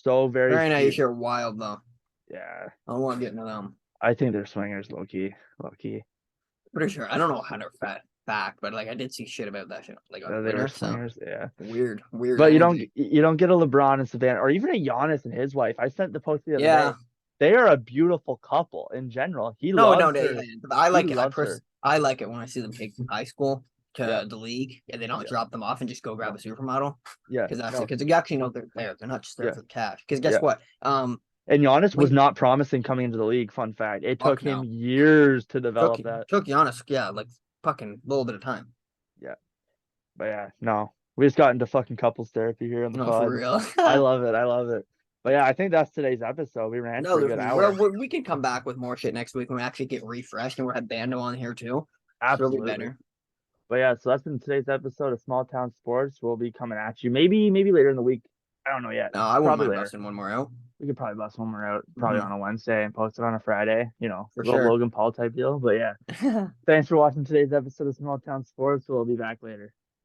so very Very few. nice. You're wild though. Yeah. I don't want to get into them. I think they're swingers, low key. Low key. Pretty sure. I don't know how to fact, but like I did see shit about that shit like on They were Twitter. So swingers, yeah. weird But energy. you don't get a LeBron and Savannah or even a Giannis and his wife. I sent the post the other day. Yeah. They are a beautiful couple in general. He No, loves yeah, her. I He like it. loves her. I like it when I see them take from high school Yeah. to the league and they don't Yeah. drop them off and just go grab a supermodel. Yeah. Because No. because you actually know they're there. They're not just there Yeah. for the cash. Because guess Yeah. what? And Giannis was When not promising coming into the league. Fun fact. It took fuck him no. years to develop that. Took Giannis, yeah, like fucking little bit of time. Yeah. But yeah, no. We just got into fucking couples therapy here on the No, for pod. real. I love it. I love it. But yeah, I think that's today's episode. We ran No, for a good hour. we can come back with more shit next week when we actually get refreshed and we'll have Bando on here too. It'll be Absolutely. better. But yeah, so that's been today's episode of Small Town Sports. We'll be coming at you. Maybe later in the week. I don't know yet. No, I won't Probably mind later. busting one more out. We could probably bust one more out probably on a Wednesday and post it on a Friday. You know, For little sure. Logan Paul type deal. But yeah, thanks for watching today's episode of Small Town Sports. We'll be back later.